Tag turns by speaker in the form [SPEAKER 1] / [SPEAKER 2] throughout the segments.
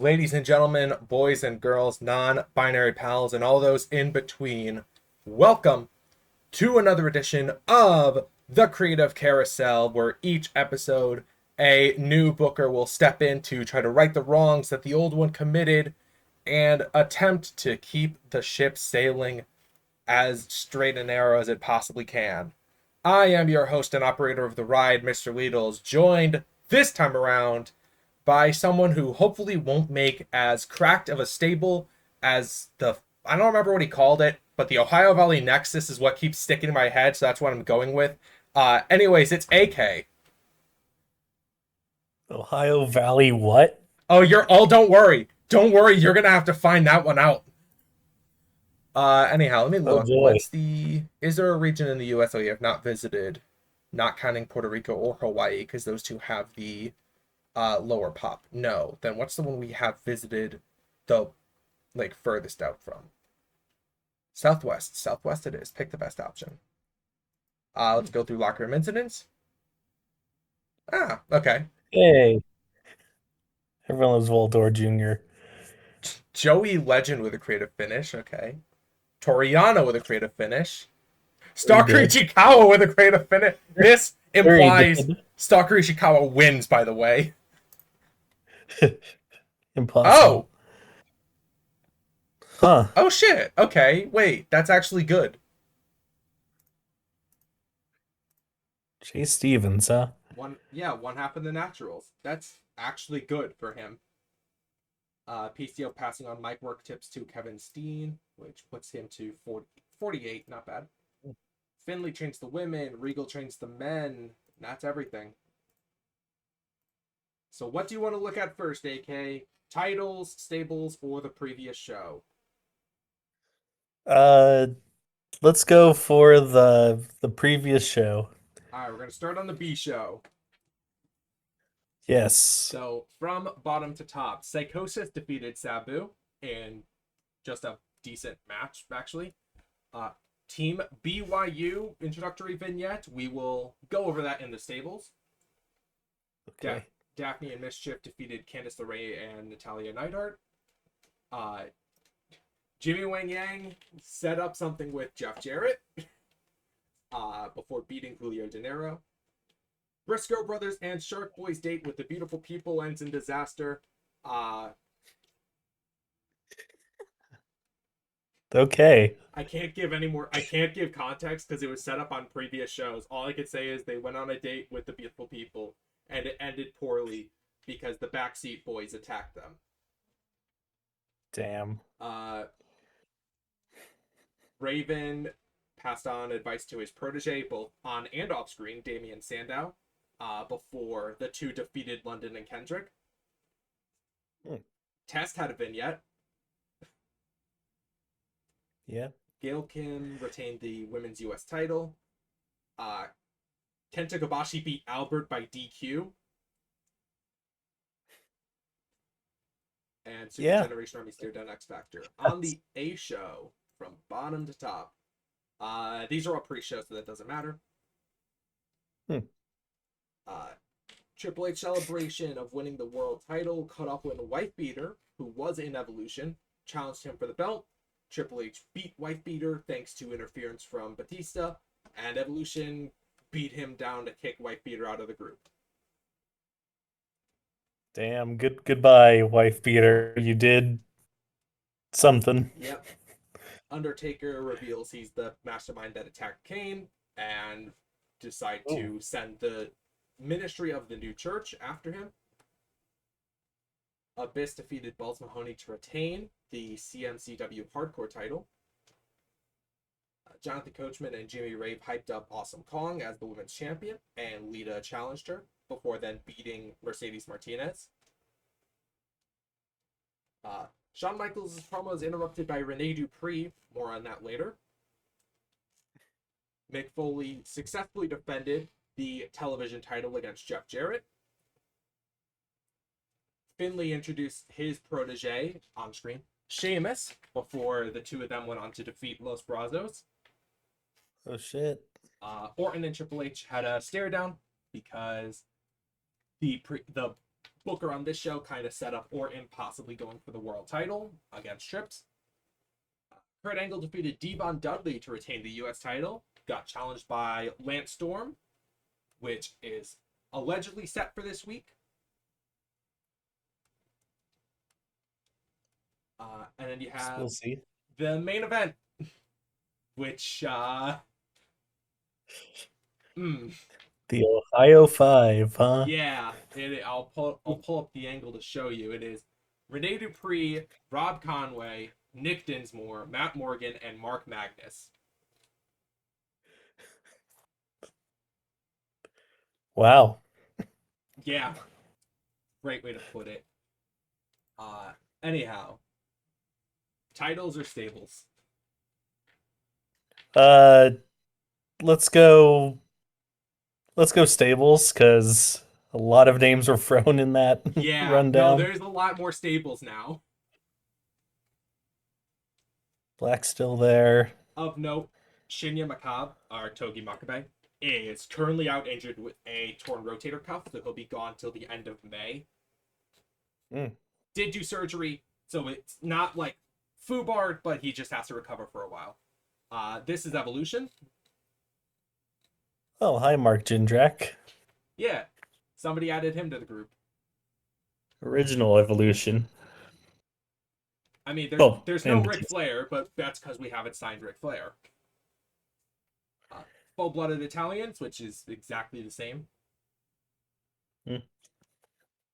[SPEAKER 1] Ladies and gentlemen, boys and girls, non-binary pals, and all those in between, welcome to another edition of the Creative Carousel, where each episode a new booker will step in to try to right the wrongs that the old one committed and attempt to keep the ship sailing as straight and narrow as it possibly can. I am your host and operator of the ride, MrLeedles, joined this time around by someone who hopefully won't make as cracked of a stable as I don't remember what he called it, but the Ohio Valley Nexus is what keeps sticking in my head, so that's what I'm going with. Anyways, it's AK.
[SPEAKER 2] Ohio Valley what?
[SPEAKER 1] Don't worry. Don't worry, you're gonna have to find that one out. Anyhow, let me
[SPEAKER 2] Oh
[SPEAKER 1] look.
[SPEAKER 2] boy.
[SPEAKER 1] Is there a region in the US that you have not visited, not counting Puerto Rico or Hawaii, because those two have the lower pop? No. Then what's the one we have visited the furthest out from? Southwest. Southwest it is. Pick the best option. Let's go through locker room incidents. Okay.
[SPEAKER 2] Hey, everyone loves Waldor Jr.
[SPEAKER 1] Joey Legend with a creative finish. Okay. Toriano with a creative finish.
[SPEAKER 2] Very
[SPEAKER 1] Stalker
[SPEAKER 2] good.
[SPEAKER 1] Ichikawa with a creative finish. This
[SPEAKER 2] Very
[SPEAKER 1] implies
[SPEAKER 2] good.
[SPEAKER 1] Stalker Ishikawa wins, by the way. Oh!
[SPEAKER 2] Impossible. Huh.
[SPEAKER 1] Oh shit. Okay. Wait, that's actually good.
[SPEAKER 2] Chase Stevens, huh?
[SPEAKER 1] One half of the naturals. That's actually good for him. PCO passing on mic work tips to Kevin Steen, which puts him to 48. Not bad. Finley trains the women, Regal trains the men. That's everything. So what do you want to look at first, AK? Titles, stables, or the previous show?
[SPEAKER 2] Uh, let's go for the previous show.
[SPEAKER 1] Alright, we're going to start on the B show.
[SPEAKER 2] Yes.
[SPEAKER 1] So, from bottom to top, Psychosis defeated Sabu in just a decent match, actually. Team BYU introductory vignette. We will go over that in the stables.
[SPEAKER 2] Okay.
[SPEAKER 1] Daphne and Mischief defeated Candice LeRae and Natalia Neidhart. Jimmy Wang Yang set up something with Jeff Jarrett before beating Julio De Niro. Briscoe Brothers and Shark Boys date with the beautiful people ends in disaster.
[SPEAKER 2] Okay.
[SPEAKER 1] I can't give context because it was set up on previous shows. All I could say is they went on a date with the beautiful people and it ended poorly because the backseat boys attacked them.
[SPEAKER 2] Damn.
[SPEAKER 1] Raven passed on advice to his protege, both on and off screen, Damian Sandow, before the two defeated London and Kendrick. Test had a vignette.
[SPEAKER 2] Yeah.
[SPEAKER 1] Gail Kim retained the women's US title. Kenta Kobashi beat Albert by DQ. And Super Generation Army stared down X Factor. On the A show, from bottom to top, these are all pre-shows, so that doesn't matter. Triple H celebration of winning the world title cut off when Wife Beater, who was in Evolution, challenged him for the belt. Triple H beat Wife Beater thanks to interference from Batista, and Evolution beat him down to kick Wife Beater out of the group.
[SPEAKER 2] Damn. Goodbye, wife beater. You did something.
[SPEAKER 1] Yep. Undertaker reveals he's the mastermind that attacked Kane and decide to send the Ministry of the New Church after him. Abyss defeated Balls Mahoney to retain the CMCW Hardcore title. Jonathan Coachman and Jimmy Rave hyped up Awesome Kong as the women's champion, and Lita challenged her before then beating Mercedes Martinez. Shawn Michaels' promo is interrupted by Rene Dupree. More on that later. Mick Foley successfully defended the television title against Jeff Jarrett. Finley introduced his protege on screen, Sheamus, before the two of them went on to defeat Los Brazos.
[SPEAKER 2] Oh shit.
[SPEAKER 1] Orton and Triple H had a stare down because the Booker on this show kind of set up Orton possibly going for the world title against Trips. Kurt Angle defeated Devon Dudley to retain the U.S. title. Got challenged by Lance Storm, which is allegedly set for this week. And then you have
[SPEAKER 2] We'll see.
[SPEAKER 1] the main event, which
[SPEAKER 2] The Ohio Five, huh?
[SPEAKER 1] yeah, I'll pull up the angle to show you. It is Rene Dupree, Rob Conway, Nick Dinsmore, Matt Morgan, and Mark Magnus.
[SPEAKER 2] Wow.
[SPEAKER 1] Yeah, great way to put it. Anyhow, titles or stables?
[SPEAKER 2] Uh, let's go. Let's go stables because a lot of names were thrown in that
[SPEAKER 1] Yeah, no,
[SPEAKER 2] rundown.
[SPEAKER 1] there's a lot more stables now.
[SPEAKER 2] Black's still there.
[SPEAKER 1] Of note, Shinya Makabe, or Togi Makabe, is currently out injured with a torn rotator cuff, so he'll be gone till the end of May.
[SPEAKER 2] Mm.
[SPEAKER 1] Did do surgery, so it's not like foobarred, but he just has to recover for a while. This is Evolution.
[SPEAKER 2] Oh, hi, Mark Jindrak.
[SPEAKER 1] Yeah, somebody added him to the group.
[SPEAKER 2] Original Evolution.
[SPEAKER 1] I mean,
[SPEAKER 2] Oh,
[SPEAKER 1] there's no
[SPEAKER 2] and
[SPEAKER 1] Ric Flair, but that's because we haven't signed Ric Flair. Full-blooded Italians, which is exactly the same.
[SPEAKER 2] Mm.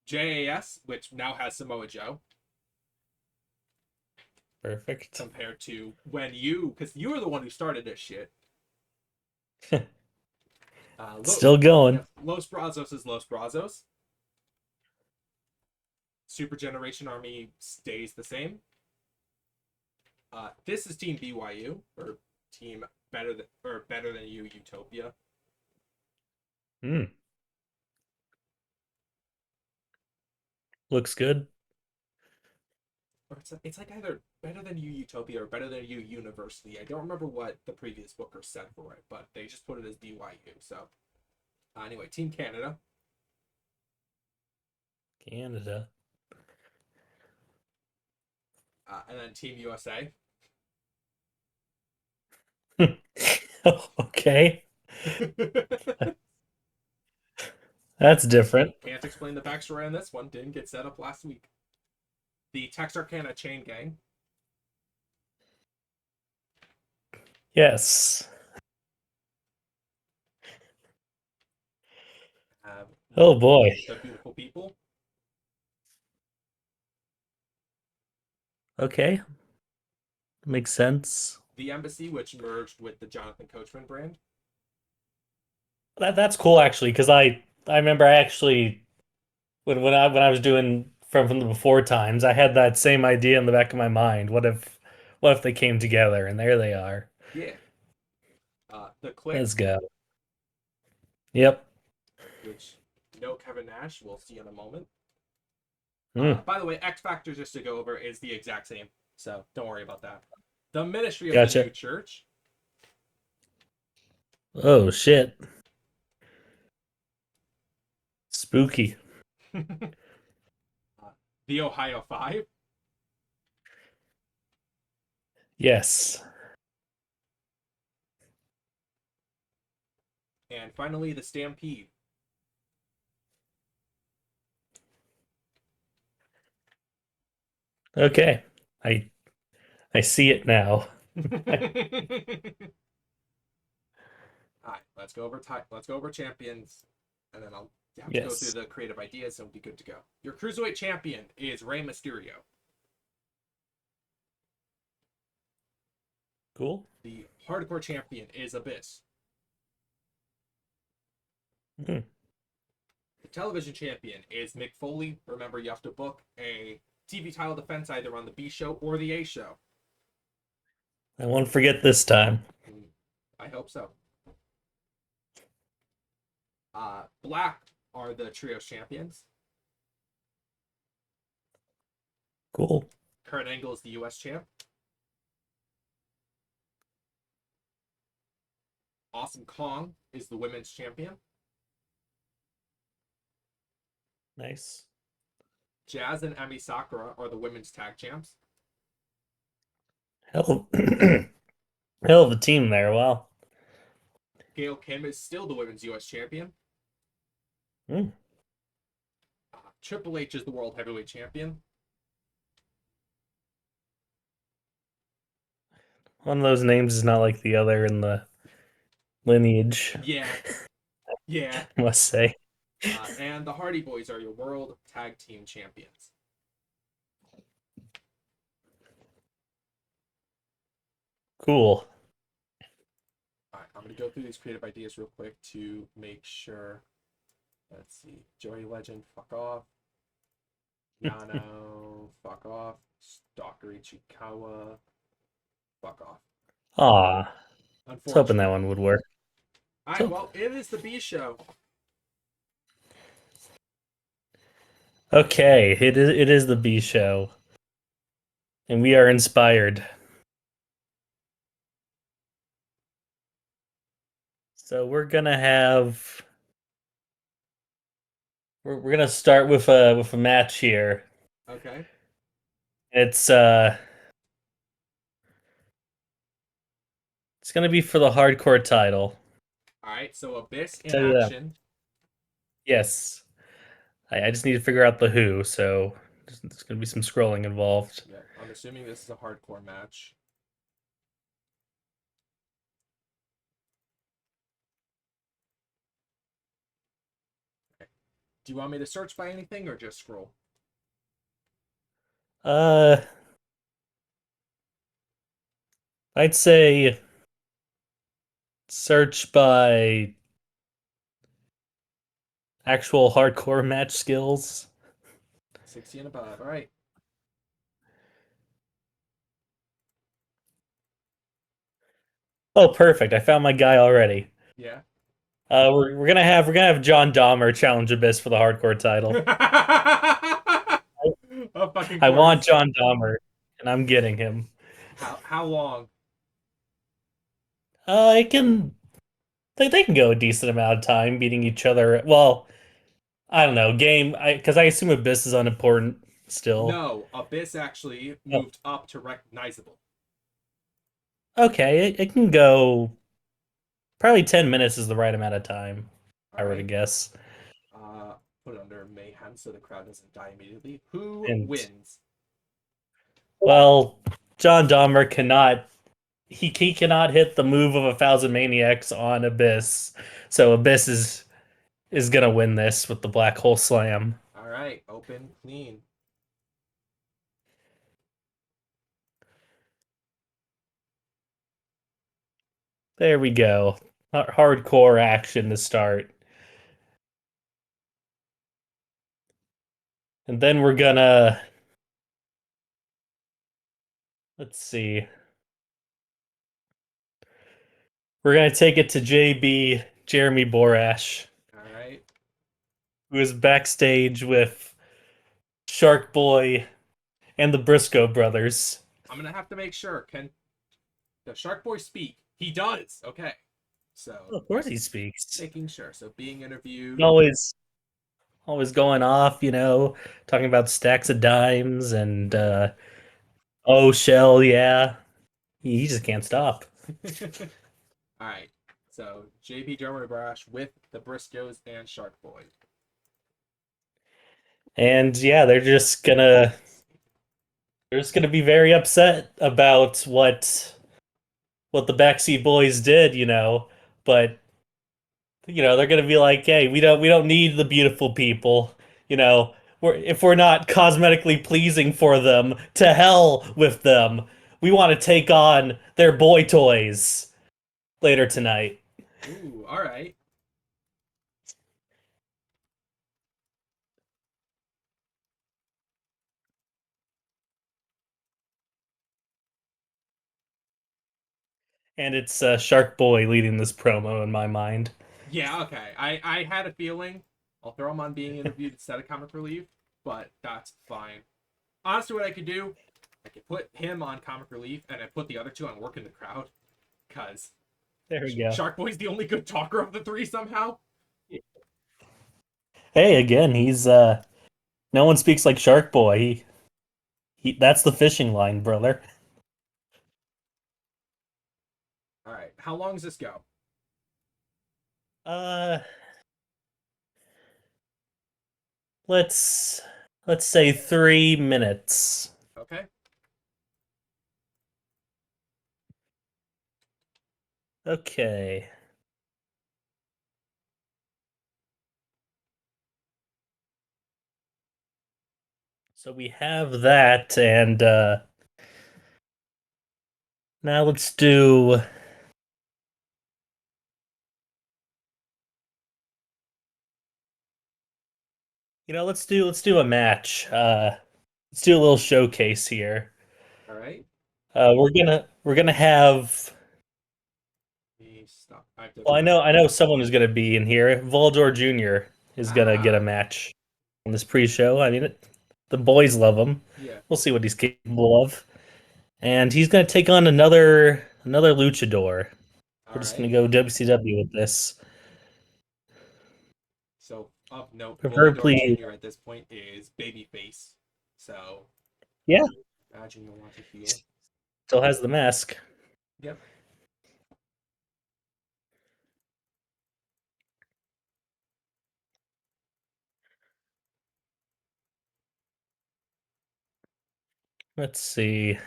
[SPEAKER 1] JAS, which now has Samoa Joe.
[SPEAKER 2] Perfect.
[SPEAKER 1] Compared to when because you were the one who started this shit.
[SPEAKER 2] Still going.
[SPEAKER 1] Yep, Los Brazos is Los Brazos. Super Generation Army stays the same. This is Team BYU, or Team Better Than You Utopia.
[SPEAKER 2] Looks good.
[SPEAKER 1] Or it's like either Better Than You Utopia or Better Than You University. I don't remember what the previous booker said for it, but they just put it as BYU. So anyway, Team Canada.
[SPEAKER 2] Canada.
[SPEAKER 1] And then Team USA.
[SPEAKER 2] Oh, okay. That's different.
[SPEAKER 1] Can't explain the backstory on this one. Didn't get set up last week. The Texarkana Chain Gang.
[SPEAKER 2] Yes.
[SPEAKER 1] The,
[SPEAKER 2] Oh boy.
[SPEAKER 1] the Beautiful People.
[SPEAKER 2] Okay. Makes sense.
[SPEAKER 1] The Embassy, which merged with the Jonathan Coachman brand.
[SPEAKER 2] That's cool actually, because I remember I actually when I was doing from the before times, I had that same idea in the back of my mind. What if they came together and there they are.
[SPEAKER 1] Yeah. The Click,
[SPEAKER 2] Let's go. Yep.
[SPEAKER 1] which no Kevin Nash. We'll see in a moment.
[SPEAKER 2] Mm,
[SPEAKER 1] By the way, X Factor, just to go over, is the exact same. So don't worry about that. The Ministry of the
[SPEAKER 2] gotcha.
[SPEAKER 1] New Church.
[SPEAKER 2] Oh shit. Spooky.
[SPEAKER 1] The Ohio Five.
[SPEAKER 2] Yes.
[SPEAKER 1] And finally, the Stampede.
[SPEAKER 2] Okay. I see it now.
[SPEAKER 1] All right, let's go over champions, and then I'll have to go through
[SPEAKER 2] Yes.
[SPEAKER 1] the creative ideas, and we'll be good to go. Your cruiserweight champion is Rey Mysterio.
[SPEAKER 2] Cool.
[SPEAKER 1] The hardcore champion is Abyss.
[SPEAKER 2] Mm,
[SPEAKER 1] The television champion is Mick Foley. Remember, you have to book a TV title defense either on the B show or the A show.
[SPEAKER 2] I won't forget this time.
[SPEAKER 1] I hope so. Black are the trios champions.
[SPEAKER 2] Cool.
[SPEAKER 1] Kurt Angle is the US champ. Awesome Kong is the women's champion.
[SPEAKER 2] Nice.
[SPEAKER 1] Jazz and Emi Sakura are the women's tag champs.
[SPEAKER 2] Hell, hell of a team there. Wow.
[SPEAKER 1] Gail Kim is still the women's U.S. champion.
[SPEAKER 2] Hmm.
[SPEAKER 1] Triple H is the world heavyweight champion.
[SPEAKER 2] One of those names is not like the other in the lineage,
[SPEAKER 1] Yeah, yeah.
[SPEAKER 2] I must say.
[SPEAKER 1] And the Hardy Boys are your world tag team champions.
[SPEAKER 2] Cool.
[SPEAKER 1] All right, I'm going to go through these creative ideas real quick to make sure. Let's see. Joey Legend, fuck off. Yano, fuck off. Stalker Ichikawa, fuck off.
[SPEAKER 2] Aw, I was hoping that
[SPEAKER 1] Unfortunately.
[SPEAKER 2] one would work.
[SPEAKER 1] All right,
[SPEAKER 2] So,
[SPEAKER 1] well, it is the B show.
[SPEAKER 2] okay, it is the B show, and we are inspired. So we're gonna start with a match here.
[SPEAKER 1] Okay.
[SPEAKER 2] It's it's gonna be for the hardcore title.
[SPEAKER 1] All right, so Abyss in
[SPEAKER 2] Tell you that.
[SPEAKER 1] action.
[SPEAKER 2] Yes. I just need to figure out the who, so there's gonna be some scrolling involved.
[SPEAKER 1] Yeah, I'm assuming this is a hardcore match. Okay. Do you want me to search by anything or just scroll?
[SPEAKER 2] Uh, I'd say search by actual hardcore match skills.
[SPEAKER 1] 60 and above. All right.
[SPEAKER 2] Oh, perfect! I found my guy already.
[SPEAKER 1] Yeah.
[SPEAKER 2] We're gonna have John Dahmer challenge Abyss for the hardcore title.
[SPEAKER 1] Of fucking
[SPEAKER 2] I want
[SPEAKER 1] course.
[SPEAKER 2] John Dahmer, and I'm getting him.
[SPEAKER 1] How long?
[SPEAKER 2] It can they can go a decent amount of time beating each other. Well, I don't know. Because I assume Abyss is unimportant still.
[SPEAKER 1] No, Abyss actually
[SPEAKER 2] Oh,
[SPEAKER 1] moved up to recognizable.
[SPEAKER 2] okay, it can go. Probably 10 minutes is the right amount of time,
[SPEAKER 1] All
[SPEAKER 2] I were to
[SPEAKER 1] right.
[SPEAKER 2] guess.
[SPEAKER 1] Uh, put it under mayhem so the crowd doesn't die immediately. Who
[SPEAKER 2] And
[SPEAKER 1] wins?
[SPEAKER 2] well, John Dahmer cannot he cannot hit the move of 1,000 maniacs on Abyss. So Abyss is gonna win this with the black hole slam.
[SPEAKER 1] All right, open clean.
[SPEAKER 2] There we go. Hardcore action to start. And then let's see. We're gonna take it to JB Jeremy Borash,
[SPEAKER 1] All right.
[SPEAKER 2] who is backstage with Shark Boy and the Briscoe brothers.
[SPEAKER 1] I'm gonna have to make sure. Can the Shark Boy speak? He does. Okay. So
[SPEAKER 2] Of course
[SPEAKER 1] just
[SPEAKER 2] he speaks.
[SPEAKER 1] making sure. So being
[SPEAKER 2] He
[SPEAKER 1] interviewed.
[SPEAKER 2] always going off, talking about stacks of dimes and oh Shell, yeah. He just can't stop.
[SPEAKER 1] All right. So JP Jeremy Brash with the Briscoes and Shark Boy.
[SPEAKER 2] And yeah, they're just gonna be very upset about what the Backseat Boys did, but they're gonna be like, hey, we don't need the beautiful people, if we're not cosmetically pleasing for them, to hell with them. We want to take on their boy toys later tonight.
[SPEAKER 1] Ooh. All right.
[SPEAKER 2] And it's Shark Boy leading this promo in my mind.
[SPEAKER 1] Yeah. Okay. I had a feeling. I'll throw him on being interviewed instead of comic relief, but that's fine. Honestly, what I could do, I could put him on comic relief and I put the other two on work in the crowd, cause
[SPEAKER 2] There we go.
[SPEAKER 1] Shark Boy's the only good talker of the three somehow.
[SPEAKER 2] Hey, again, he's No one speaks like Shark Boy. That's the fishing line, brother.
[SPEAKER 1] All right. How long does this go?
[SPEAKER 2] Uh, let's let's say 3 minutes.
[SPEAKER 1] Okay.
[SPEAKER 2] Okay. So we have that, and now let's do a match. Let's do a little showcase here.
[SPEAKER 1] All right.
[SPEAKER 2] We're gonna have.
[SPEAKER 1] Let me stop. I have to
[SPEAKER 2] Well,
[SPEAKER 1] adjust.
[SPEAKER 2] I know someone is gonna be in here. Voldor Jr. is gonna get a
[SPEAKER 1] Ah.
[SPEAKER 2] match on this pre-show. I mean, the boys love him.
[SPEAKER 1] Yeah.
[SPEAKER 2] We'll see what he's capable of, and he's gonna take on another luchador.
[SPEAKER 1] All
[SPEAKER 2] We're just gonna
[SPEAKER 1] right.
[SPEAKER 2] go WCW with this.
[SPEAKER 1] So of note, Volador
[SPEAKER 2] Preferably,
[SPEAKER 1] Jr. at this point is babyface. So
[SPEAKER 2] yeah,
[SPEAKER 1] imagine you'll want to heal.
[SPEAKER 2] still has the mask.
[SPEAKER 1] Yep.
[SPEAKER 2] Let's see.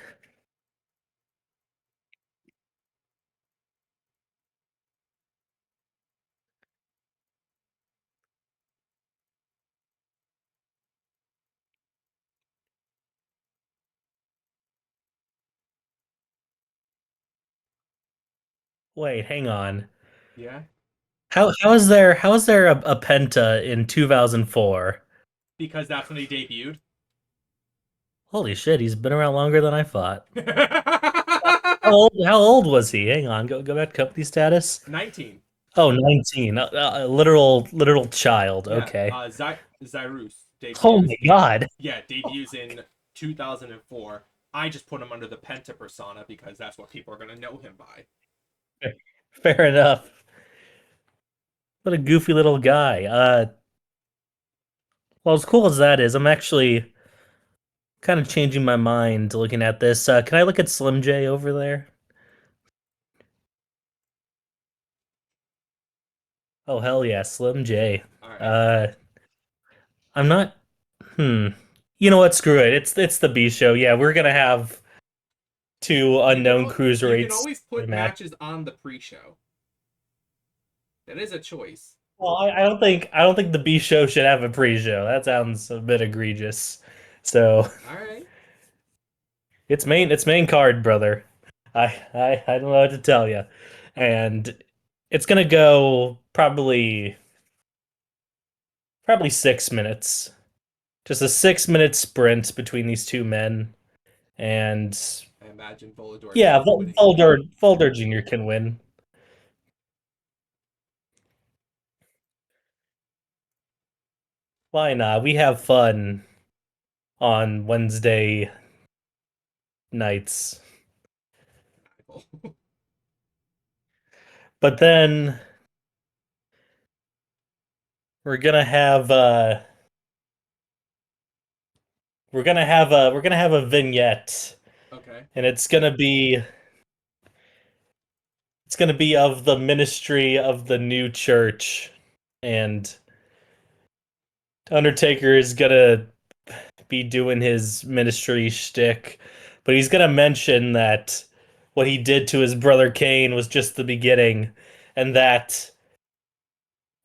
[SPEAKER 2] Wait, hang on.
[SPEAKER 1] Yeah.
[SPEAKER 2] How is there a Penta in 2004?
[SPEAKER 1] Because that's when he debuted.
[SPEAKER 2] Holy shit, he's been around longer than I thought. How old was he? Hang on, go back to company status.
[SPEAKER 1] 19.
[SPEAKER 2] Oh, 19. A literal child.
[SPEAKER 1] Yeah.
[SPEAKER 2] Okay.
[SPEAKER 1] Zyrus
[SPEAKER 2] Oh my
[SPEAKER 1] debuts in
[SPEAKER 2] God.
[SPEAKER 1] yeah, debuts in 2004. I just put him under the Penta persona because that's what people are going to know him by.
[SPEAKER 2] Fair enough. What a goofy little guy. Well, as cool as that is, I'm actually kind of changing my mind looking at this. Can I look at Slim J over there? Oh hell yeah, Slim J.
[SPEAKER 1] All right.
[SPEAKER 2] Uh, I'm not. Hmm. You know what? Screw it. It's the B show. Yeah, we're gonna have two unknown
[SPEAKER 1] You can
[SPEAKER 2] cruiserweights
[SPEAKER 1] always
[SPEAKER 2] in a
[SPEAKER 1] put
[SPEAKER 2] match.
[SPEAKER 1] matches on the pre-show. That is a choice.
[SPEAKER 2] Well, I don't think the B show should have a pre-show. That sounds a bit egregious. So
[SPEAKER 1] All right.
[SPEAKER 2] it's main card, brother. I don't know what to tell you, and it's gonna go probably 6 minutes. Just a 6 minute sprint between these two men, and
[SPEAKER 1] I imagine Volador
[SPEAKER 2] yeah,
[SPEAKER 1] Jr. winning here.
[SPEAKER 2] Volder Jr. can win. Why not? We have fun on Wednesday nights. But then we're gonna have we're gonna have a vignette,
[SPEAKER 1] Okay.
[SPEAKER 2] and it's gonna be of the ministry of the new church, and Undertaker is gonna be doing his ministry shtick, but he's gonna mention that what he did to his brother Kane was just the beginning, and that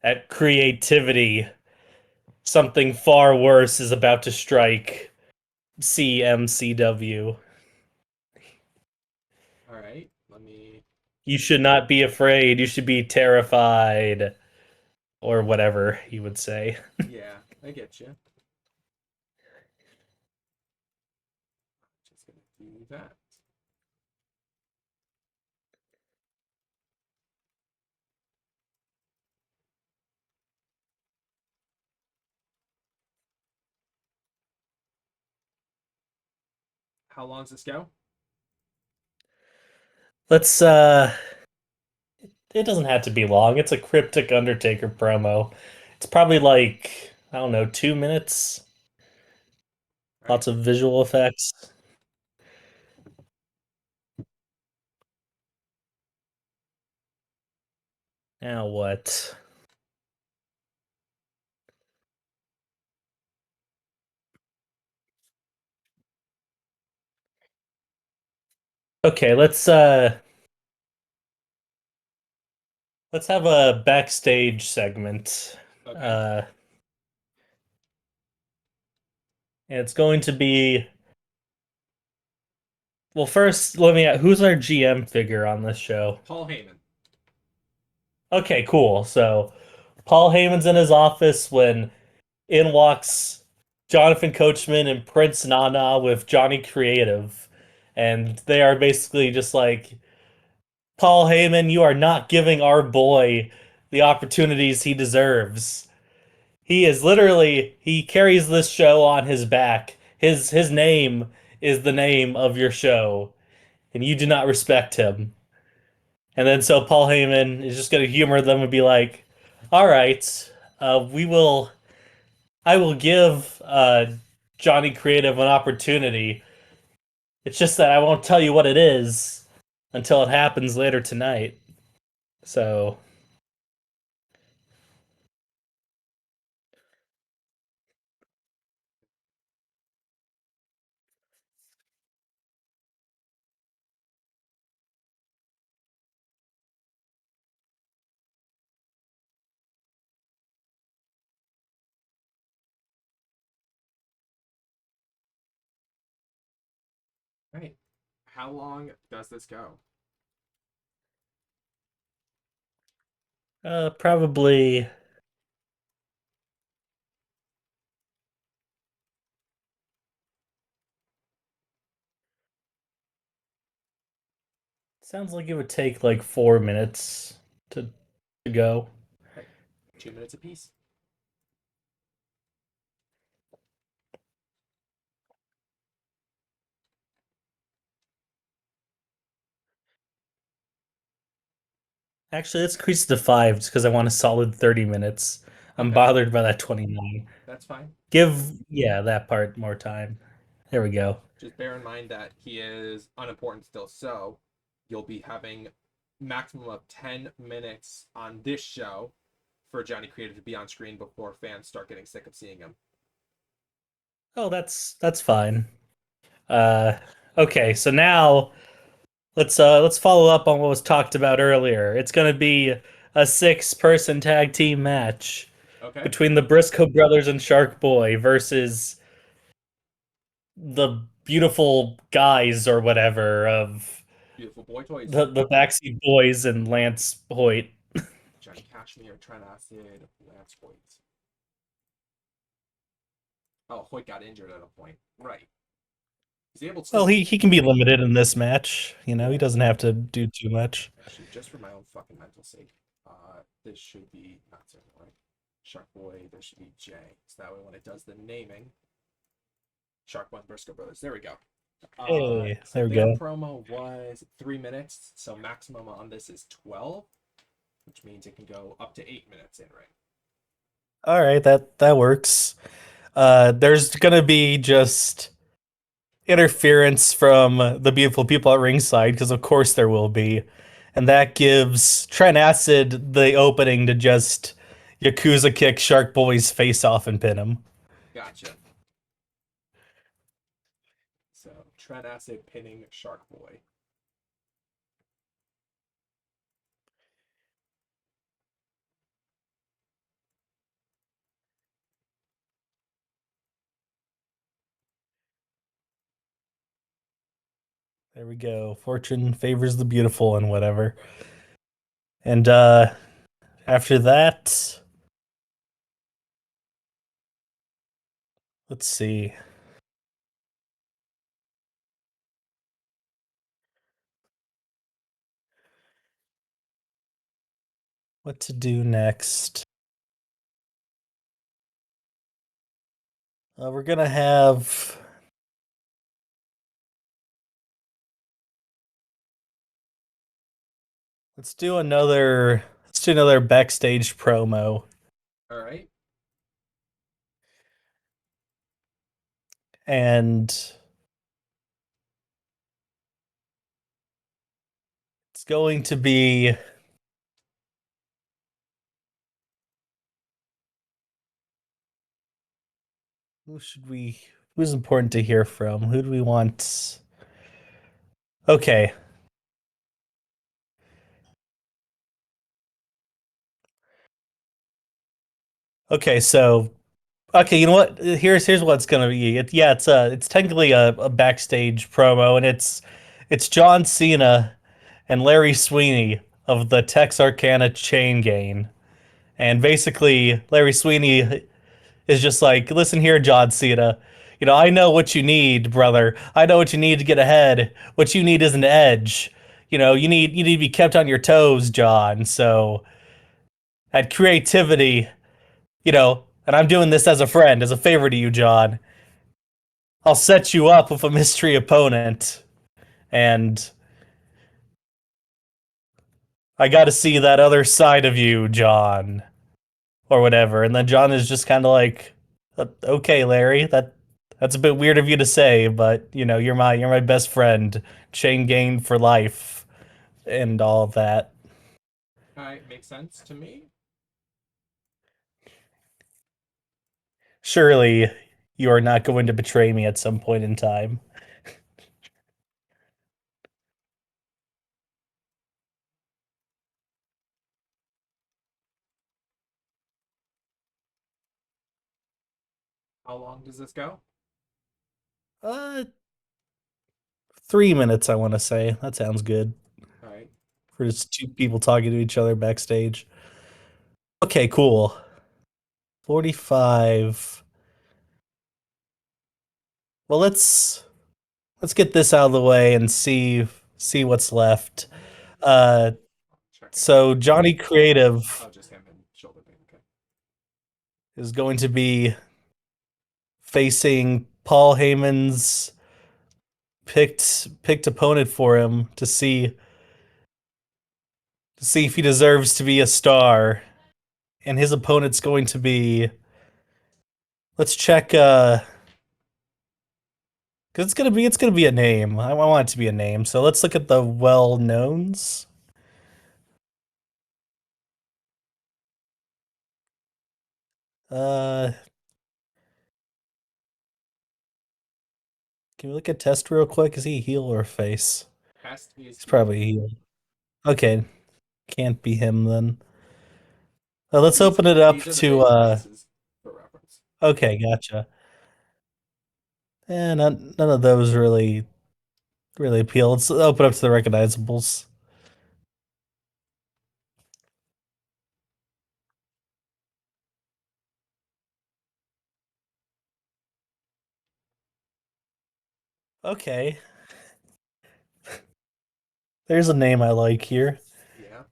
[SPEAKER 2] at creativity something far worse is about to strike CMCW.
[SPEAKER 1] All right. Let me.
[SPEAKER 2] You should not be afraid. You should be terrified, or whatever he would say.
[SPEAKER 1] Yeah, I get you. Just gonna do that. How long's this go?
[SPEAKER 2] Let's it doesn't have to be long. It's a cryptic Undertaker promo. It's probably like, I don't know, 2 minutes.
[SPEAKER 1] All right.
[SPEAKER 2] Lots of visual effects. Now what? Okay, let's have a backstage segment.
[SPEAKER 1] Okay.
[SPEAKER 2] Uh and it's going to be, well, first let me, who's our GM figure on this show?
[SPEAKER 1] Paul Heyman.
[SPEAKER 2] Okay, cool. So Paul Heyman's in his office when in walks Jonathan Coachman and Prince Nana with Johnny Creative. And they are basically just like, Paul Heyman, you are not giving our boy the opportunities he deserves. He is literally, he carries this show on his back. His name is the name of your show, and you do not respect him. And then so Paul Heyman is just going to humor them and be like, "All right, we will. I will give Johnny Creative an opportunity. It's just that I won't tell you what it is until it happens later tonight." So,
[SPEAKER 1] All right. How long does this go?
[SPEAKER 2] probably sounds like it would take like 4 minutes to go.
[SPEAKER 1] All right. 2 minutes apiece.
[SPEAKER 2] Actually, let's increase it to five just because I want a solid 30 minutes. I'm
[SPEAKER 1] Okay.
[SPEAKER 2] bothered by that 29.
[SPEAKER 1] That's fine.
[SPEAKER 2] Give, yeah, that part more time. There we go.
[SPEAKER 1] Just bear in mind that he is unimportant still. So you'll be having maximum of 10 minutes on this show for Johnny Creative to be on screen before fans start getting sick of seeing him.
[SPEAKER 2] Oh, that's fine. Uh, okay, so now let's follow up on what was talked about earlier. It's gonna be a six-person tag team match
[SPEAKER 1] Okay.
[SPEAKER 2] between the Briscoe brothers and Shark Boy versus the beautiful guys or whatever of
[SPEAKER 1] Beautiful boy toys.
[SPEAKER 2] the Backseat Boys and Lance Hoyt.
[SPEAKER 1] Johnny Cashmere, Trent Acid, Lance Hoyt. Oh, Hoyt got injured at a point. Right. He's able to
[SPEAKER 2] Well,
[SPEAKER 1] still.
[SPEAKER 2] he can be limited in this match. You know, he
[SPEAKER 1] Yeah.
[SPEAKER 2] doesn't have to do too much.
[SPEAKER 1] Actually, just for my own fucking mental sake, this should be not so right. Shark Boy, there should be J. So that way when it does the naming, Shark One Briscoe Brothers. There we go.
[SPEAKER 2] Hey,
[SPEAKER 1] So
[SPEAKER 2] there we
[SPEAKER 1] their
[SPEAKER 2] go.
[SPEAKER 1] promo was 3 minutes. So maximum on this is 12, which means it can go up to 8 minutes in ring.
[SPEAKER 2] All right, that works. There's gonna be just interference from the beautiful people at ringside, because of course there will be, and that gives Trent Acid the opening to just Yakuza kick Shark Boy's face off and pin him.
[SPEAKER 1] Gotcha. So Trent Acid pinning Shark Boy.
[SPEAKER 2] There we go. Fortune favors the beautiful and whatever. And after that, let's see what to do next. We're gonna have, let's do another backstage promo.
[SPEAKER 1] All right.
[SPEAKER 2] and it's going to be who should we who's important to hear from? Who do we want? Okay. Okay, so okay, you know what? Here's what it's gonna be. Yeah, it's technically a backstage promo, and it's John Cena and Larry Sweeney of the Texarkana Chain Gang, and basically Larry Sweeney is just like, listen here, John Cena. You know, I know what you need, brother. I know what you need to get ahead. What you need is an edge. You know, you need to be kept on your toes, John. So that creativity, you know, and I'm doing this as a friend, as a favor to you, John. I'll set you up with a mystery opponent, and I got to see that other side of you, John, or whatever. And then John is just kind of like, okay, Larry, that's a bit weird of you to say, but you know, you're my best friend, chain gang for life, and all of that.
[SPEAKER 1] All right, makes sense to me.
[SPEAKER 2] Surely you are not going to betray me at some point in time.
[SPEAKER 1] How long does this go?
[SPEAKER 2] Uh, 3 minutes, I want to say. That sounds good
[SPEAKER 1] All right.
[SPEAKER 2] for just two people talking to each other backstage. Okay, cool. 45. Well, let's get this out of the way and see what's left. Uh,
[SPEAKER 1] Checking.
[SPEAKER 2] so Johnny Creative
[SPEAKER 1] Oh, just him and shoulder pain. Okay.
[SPEAKER 2] is going to be facing Paul Heyman's picked opponent for him to see if he deserves to be a star. And his opponent's going to be, let's check because it's gonna be a name. I want it to be a name. So let's look at the well knowns. Uh can we look at Test real quick? Is he heel or face?
[SPEAKER 1] Past he is
[SPEAKER 2] He's
[SPEAKER 1] heel.
[SPEAKER 2] probably heel. Okay, can't be him then. Let's
[SPEAKER 1] These
[SPEAKER 2] open it up
[SPEAKER 1] these are the
[SPEAKER 2] to
[SPEAKER 1] baby faces for reference.
[SPEAKER 2] okay, gotcha. And none of those really appeal. Let's open up to the recognizables. Okay. There's a name I like here.
[SPEAKER 1] Yeah.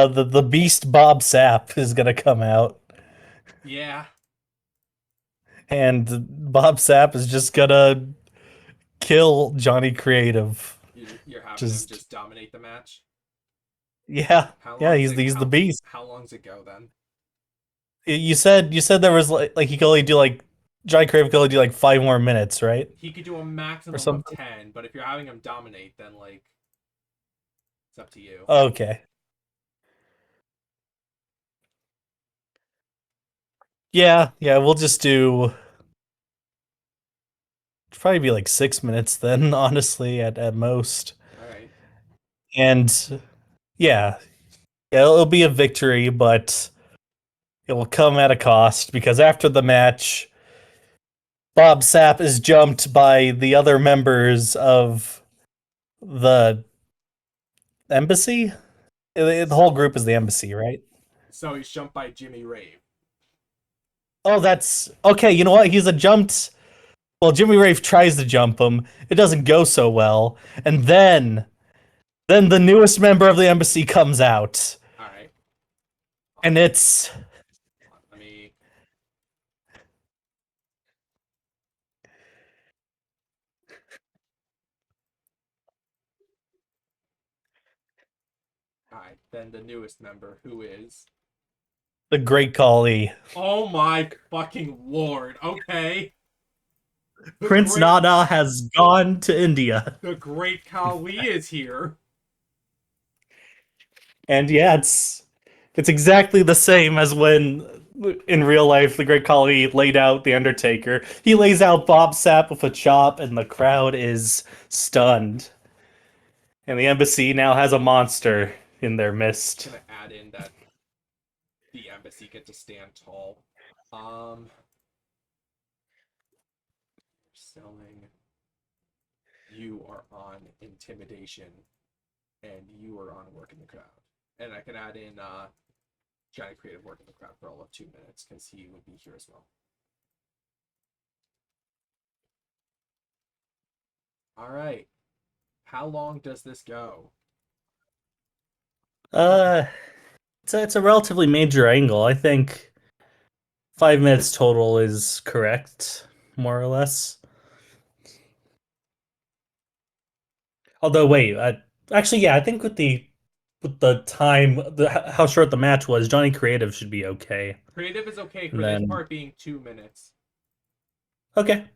[SPEAKER 2] The Beast Bob Sapp is gonna come out,
[SPEAKER 1] Yeah.
[SPEAKER 2] and Bob Sapp is just gonna kill Johnny Creative.
[SPEAKER 1] You're having him
[SPEAKER 2] Just
[SPEAKER 1] just dominate the match.
[SPEAKER 2] yeah,
[SPEAKER 1] How
[SPEAKER 2] yeah.
[SPEAKER 1] long's
[SPEAKER 2] He's
[SPEAKER 1] it?
[SPEAKER 2] he's the Beast.
[SPEAKER 1] How long's it go then?
[SPEAKER 2] You said there was like he could only do like Johnny Creative could only do like 5 more minutes, right,
[SPEAKER 1] He could do a
[SPEAKER 2] or
[SPEAKER 1] maximum of
[SPEAKER 2] something.
[SPEAKER 1] 10, but if you're having him dominate, then like it's up to you.
[SPEAKER 2] Okay. Yeah, yeah. We'll just do probably be like 6 minutes then, honestly, at most.
[SPEAKER 1] All right.
[SPEAKER 2] And yeah, yeah, it'll be a victory, but it will come at a cost because after the match, Bob Sapp is jumped by the other members of the embassy. The whole
[SPEAKER 1] So
[SPEAKER 2] group is the embassy, right?
[SPEAKER 1] so he's jumped by Jimmy Rave.
[SPEAKER 2] Oh, that's okay. You know what? He's a jumped. Well, Jimmy Rafe tries to jump him. It doesn't go so well, and then the newest member of the embassy comes out,
[SPEAKER 1] All right.
[SPEAKER 2] and it's
[SPEAKER 1] Let me. All right. Then the newest member, who is
[SPEAKER 2] The Great Khali.
[SPEAKER 1] Oh my fucking lord. Okay. The
[SPEAKER 2] Prince
[SPEAKER 1] great
[SPEAKER 2] Nana has gone to India.
[SPEAKER 1] the great Kali is here.
[SPEAKER 2] And yeah, it's exactly the same as when in real life the Great Khali laid out the Undertaker. He lays out Bob Sapp with a chop, and the crowd is stunned. And the embassy now has a monster in their
[SPEAKER 1] Just
[SPEAKER 2] midst.
[SPEAKER 1] gonna add in that the embassy get to stand tall. Um selling you are on intimidation and you are on work in the crowd. And I can add in Johnny Creative work in the crowd for all of 2 minutes because he would be here as well. All right. How long does this go?
[SPEAKER 2] Uh, it's a relatively major angle. I think 5 minutes total is correct, more or less. Although, wait, actually, yeah, I think with the time, how short the match was, Johnny Creative should be okay.
[SPEAKER 1] Creative is okay
[SPEAKER 2] And
[SPEAKER 1] for this
[SPEAKER 2] then,
[SPEAKER 1] part being 2 minutes.
[SPEAKER 2] okay,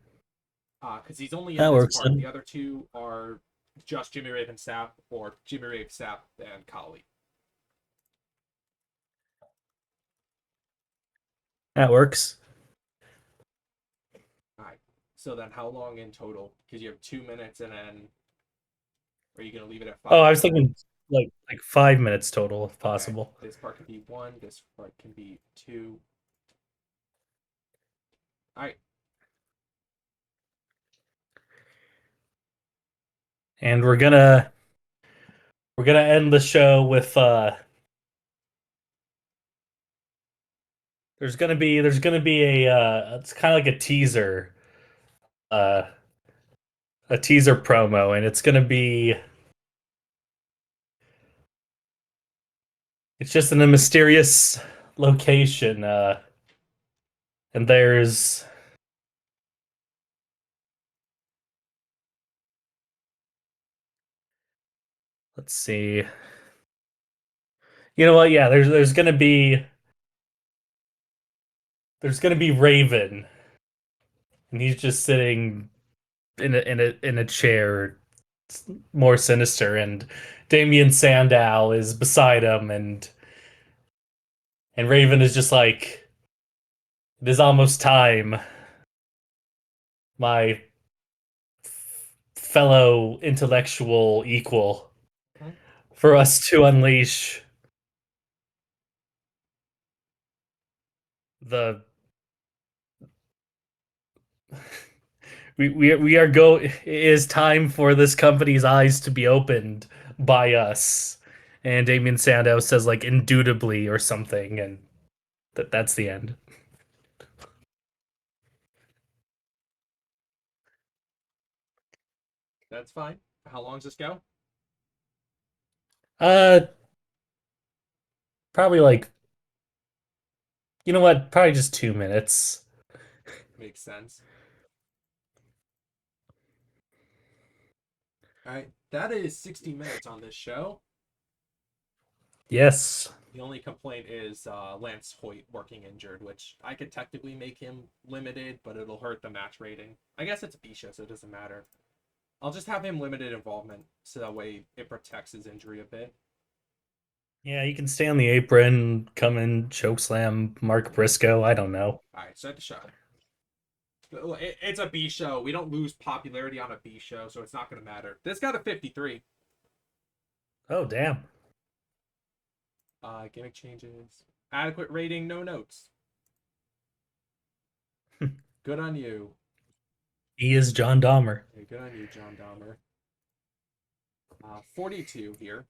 [SPEAKER 1] Because he's only in
[SPEAKER 2] that
[SPEAKER 1] this
[SPEAKER 2] works
[SPEAKER 1] part. The
[SPEAKER 2] then.
[SPEAKER 1] other two are just Jimmy Raven Sapp or Jimmy Raven Sapp and Kali.
[SPEAKER 2] That works.
[SPEAKER 1] All right. So then how long in total? Because you have 2 minutes and then are you going to leave it at
[SPEAKER 2] Oh,
[SPEAKER 1] five
[SPEAKER 2] I
[SPEAKER 1] or
[SPEAKER 2] was
[SPEAKER 1] 10?
[SPEAKER 2] thinking like 5 minutes total, if
[SPEAKER 1] Okay.
[SPEAKER 2] possible.
[SPEAKER 1] This part can be one. This part can be two. All right.
[SPEAKER 2] And we're gonna end the show with there's gonna be it's kind of like uh a teaser promo, and it's just in a mysterious location, and let's see. You know what? Yeah, there's gonna be Raven, and he's just sitting in a chair, more sinister, and Damien Sandow is beside him, and Raven is just like, it is almost time, my fellow intellectual equal,
[SPEAKER 1] Mhm.
[SPEAKER 2] for us to unleash the we are go it is time for this company's eyes to be opened by us. And Damien Sandow says like indubitably or something, and that's the end.
[SPEAKER 1] That's fine. How long does this go?
[SPEAKER 2] Uh Probably like, you know what? Probably just 2 minutes.
[SPEAKER 1] Makes sense. All right. That is 60 minutes on this show.
[SPEAKER 2] Yes.
[SPEAKER 1] The only complaint is Lance Hoyt working injured, which I could technically make him limited, but it'll hurt the match rating. I guess it's a B show, so it doesn't matter. I'll just have him limited involvement, so that way it protects his injury a bit.
[SPEAKER 2] Yeah, you can stay on the apron, come in, chokeslam Mark Briscoe. I don't know.
[SPEAKER 1] All right, start the show. It's a B show. We don't lose popularity on a B show, so it's not going to matter. This got a 53.
[SPEAKER 2] Oh, damn.
[SPEAKER 1] Gimmick changes. Adequate rating, no notes. Good on you.
[SPEAKER 2] He is John Dahmer.
[SPEAKER 1] Yeah, good on you, John Dahmer. 42 here.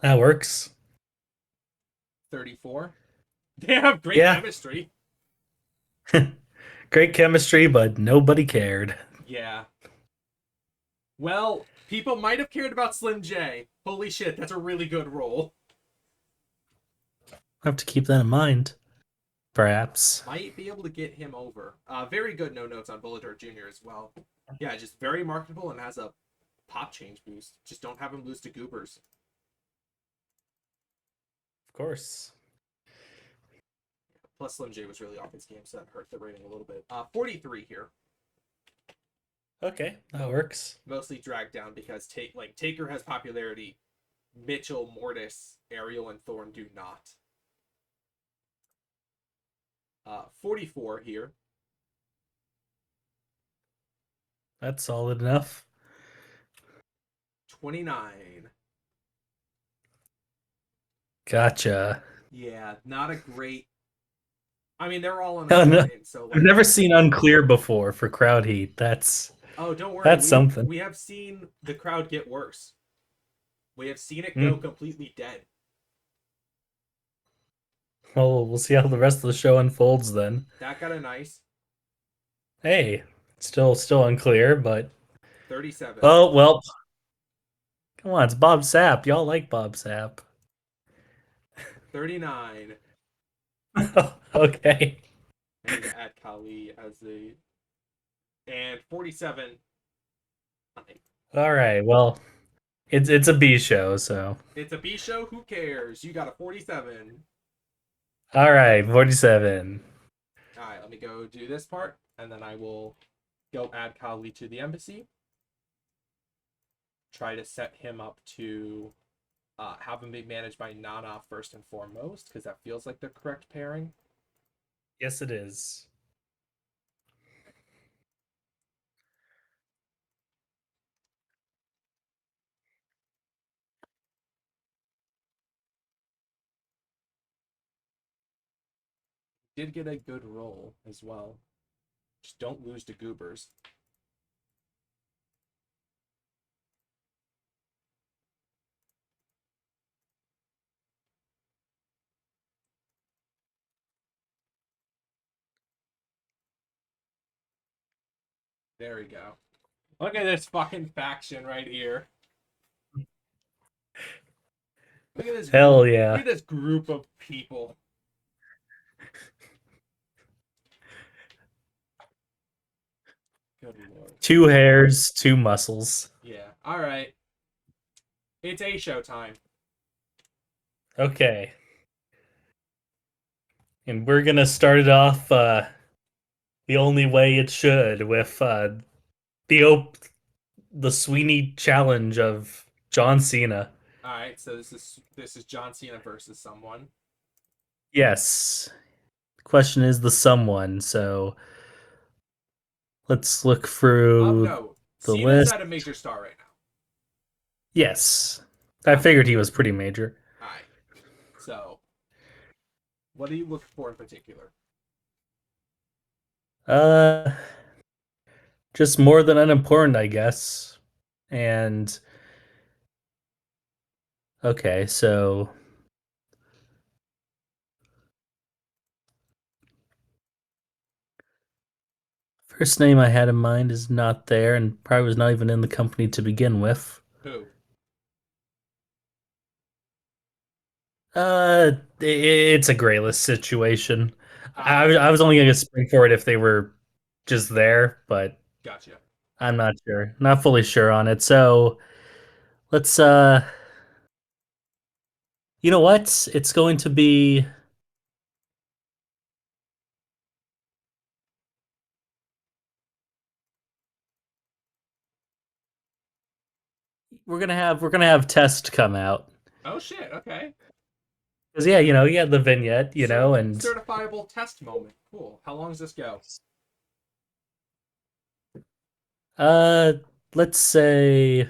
[SPEAKER 2] That works.
[SPEAKER 1] 34. They have great
[SPEAKER 2] Yeah.
[SPEAKER 1] chemistry.
[SPEAKER 2] Great chemistry, but nobody cared.
[SPEAKER 1] Yeah. Well, people might have cared about Slim J. Holy shit, that's a really good role.
[SPEAKER 2] I have to keep that in mind. Perhaps.
[SPEAKER 1] Might be able to get him over. Very good no notes on Bullador Jr. as well. Yeah, just very marketable and has a pop change boost. Just don't have him lose to Goobers.
[SPEAKER 2] Of course.
[SPEAKER 1] Plus, Slim J was really off his game, so that hurt the rating a little bit. 43 here.
[SPEAKER 2] Okay, that works.
[SPEAKER 1] Mostly dragged down because Taker has popularity. Mitchell, Mortis, Ariel, and Thorn do not. 44 here.
[SPEAKER 2] That's solid enough.
[SPEAKER 1] 29.
[SPEAKER 2] Gotcha.
[SPEAKER 1] Yeah, not a great. I mean, they're all
[SPEAKER 2] Oh, no,
[SPEAKER 1] unimportant, so
[SPEAKER 2] I've
[SPEAKER 1] like.
[SPEAKER 2] never seen unclear before for crowd heat.
[SPEAKER 1] Oh, don't worry.
[SPEAKER 2] That's
[SPEAKER 1] We
[SPEAKER 2] something.
[SPEAKER 1] we have seen the crowd get worse. We have seen it go
[SPEAKER 2] Hmm.
[SPEAKER 1] completely dead.
[SPEAKER 2] Well, we'll see how the rest of the show unfolds then.
[SPEAKER 1] That got a nice
[SPEAKER 2] Hey, still unclear, but
[SPEAKER 1] 37.
[SPEAKER 2] well, come on, it's Bob Sapp. Y'all like Bob Sapp.
[SPEAKER 1] 39.
[SPEAKER 2] Okay.
[SPEAKER 1] I need to add Kali as the and 47.
[SPEAKER 2] All right. Well, it's a B show, so
[SPEAKER 1] It's a B show. Who cares? You got a 47.
[SPEAKER 2] all right, 47.
[SPEAKER 1] All right, let me go do this part, and then I will go add Kali to the embassy. Try to set him up to have him be managed by Nana first and foremost, because that feels like the correct pairing.
[SPEAKER 2] Yes, it is.
[SPEAKER 1] Did get a good roll as well. Just don't lose to Goobers. There we go. Look at this fucking faction right here. Look at this
[SPEAKER 2] Hell
[SPEAKER 1] group.
[SPEAKER 2] yeah.
[SPEAKER 1] Look at this group of people. Good lord.
[SPEAKER 2] 2 hairs, 2 muscles.
[SPEAKER 1] Yeah. All right. It's a show time.
[SPEAKER 2] Okay. And we're gonna start it off the only way it should with the the Sweeney challenge of John Cena.
[SPEAKER 1] All right. So this is John Cena versus someone.
[SPEAKER 2] Yes. The question is the someone, so let's look
[SPEAKER 1] Of
[SPEAKER 2] through
[SPEAKER 1] note,
[SPEAKER 2] the
[SPEAKER 1] Cena's
[SPEAKER 2] list.
[SPEAKER 1] at a major star right now.
[SPEAKER 2] Yes. I figured he was pretty major.
[SPEAKER 1] All right. So, what do you look for in particular?
[SPEAKER 2] Uh just more than unimportant, I guess. And okay, so first name I had in mind is not there and probably was not even in the company to begin with.
[SPEAKER 1] Who?
[SPEAKER 2] It's a grayless situation.
[SPEAKER 1] Ah,
[SPEAKER 2] I was only gonna spring for it if they were just there, but
[SPEAKER 1] gotcha.
[SPEAKER 2] I'm not sure. Not fully sure on it. So let's you know what? It's going to be we're gonna have Test come out.
[SPEAKER 1] Oh shit. Okay.
[SPEAKER 2] Because yeah, you had the vignette, and
[SPEAKER 1] Certifiable test moment. Cool. How long does this go?
[SPEAKER 2] uh let's say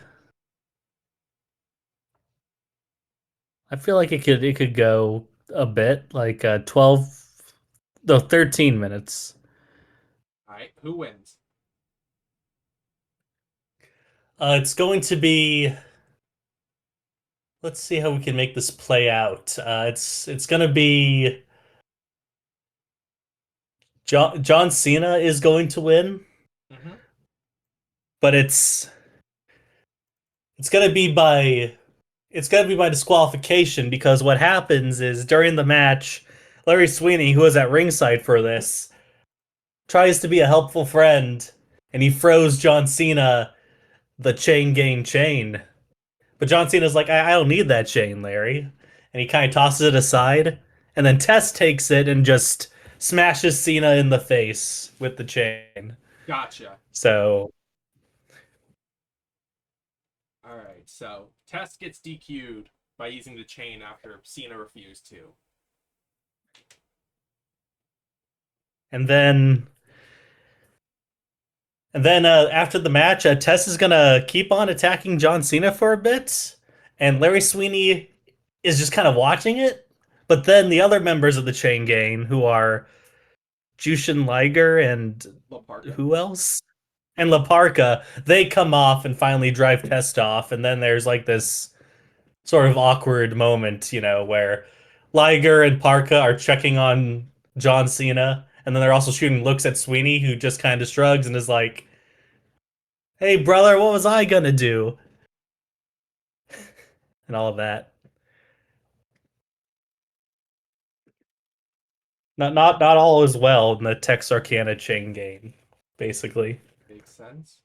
[SPEAKER 2] I feel like it could go a bit, like 12 no 13 minutes.
[SPEAKER 1] All right. Who wins?
[SPEAKER 2] It's going to be. Let's see how we can make this play out. It's going to be John Cena is going to win,
[SPEAKER 1] Mm-hmm.
[SPEAKER 2] but it's going to be by it's going to be by disqualification because what happens is during the match, Larry Sweeney, who was at ringside for this, tries to be a helpful friend, and he throws John Cena the chain gang chain. But John Cena's like, I don't need that chain, Larry. and he kind of tosses it aside, and then Test takes it and just smashes Cena in the face with the chain.
[SPEAKER 1] Gotcha.
[SPEAKER 2] So,
[SPEAKER 1] All right. So Test gets DQ'd by using the chain after Cena refused to.
[SPEAKER 2] and then after the match, Test is gonna keep on attacking John Cena for a bit, and Larry Sweeney is just kind of watching it. But then the other members of the Chain Gang, who are Jushin Liger and
[SPEAKER 1] La Parka.
[SPEAKER 2] who else? And La Parka, they come off and finally drive Test off, and then there's like this sort of awkward moment, where Liger and Parka are checking on John Cena, and then they're also shooting looks at Sweeney, who just kind of shrugs and is like, "Hey, brother, what was I gonna do?" And all of that. Not all is well in the Texarkana chain gang, basically.
[SPEAKER 1] Makes sense.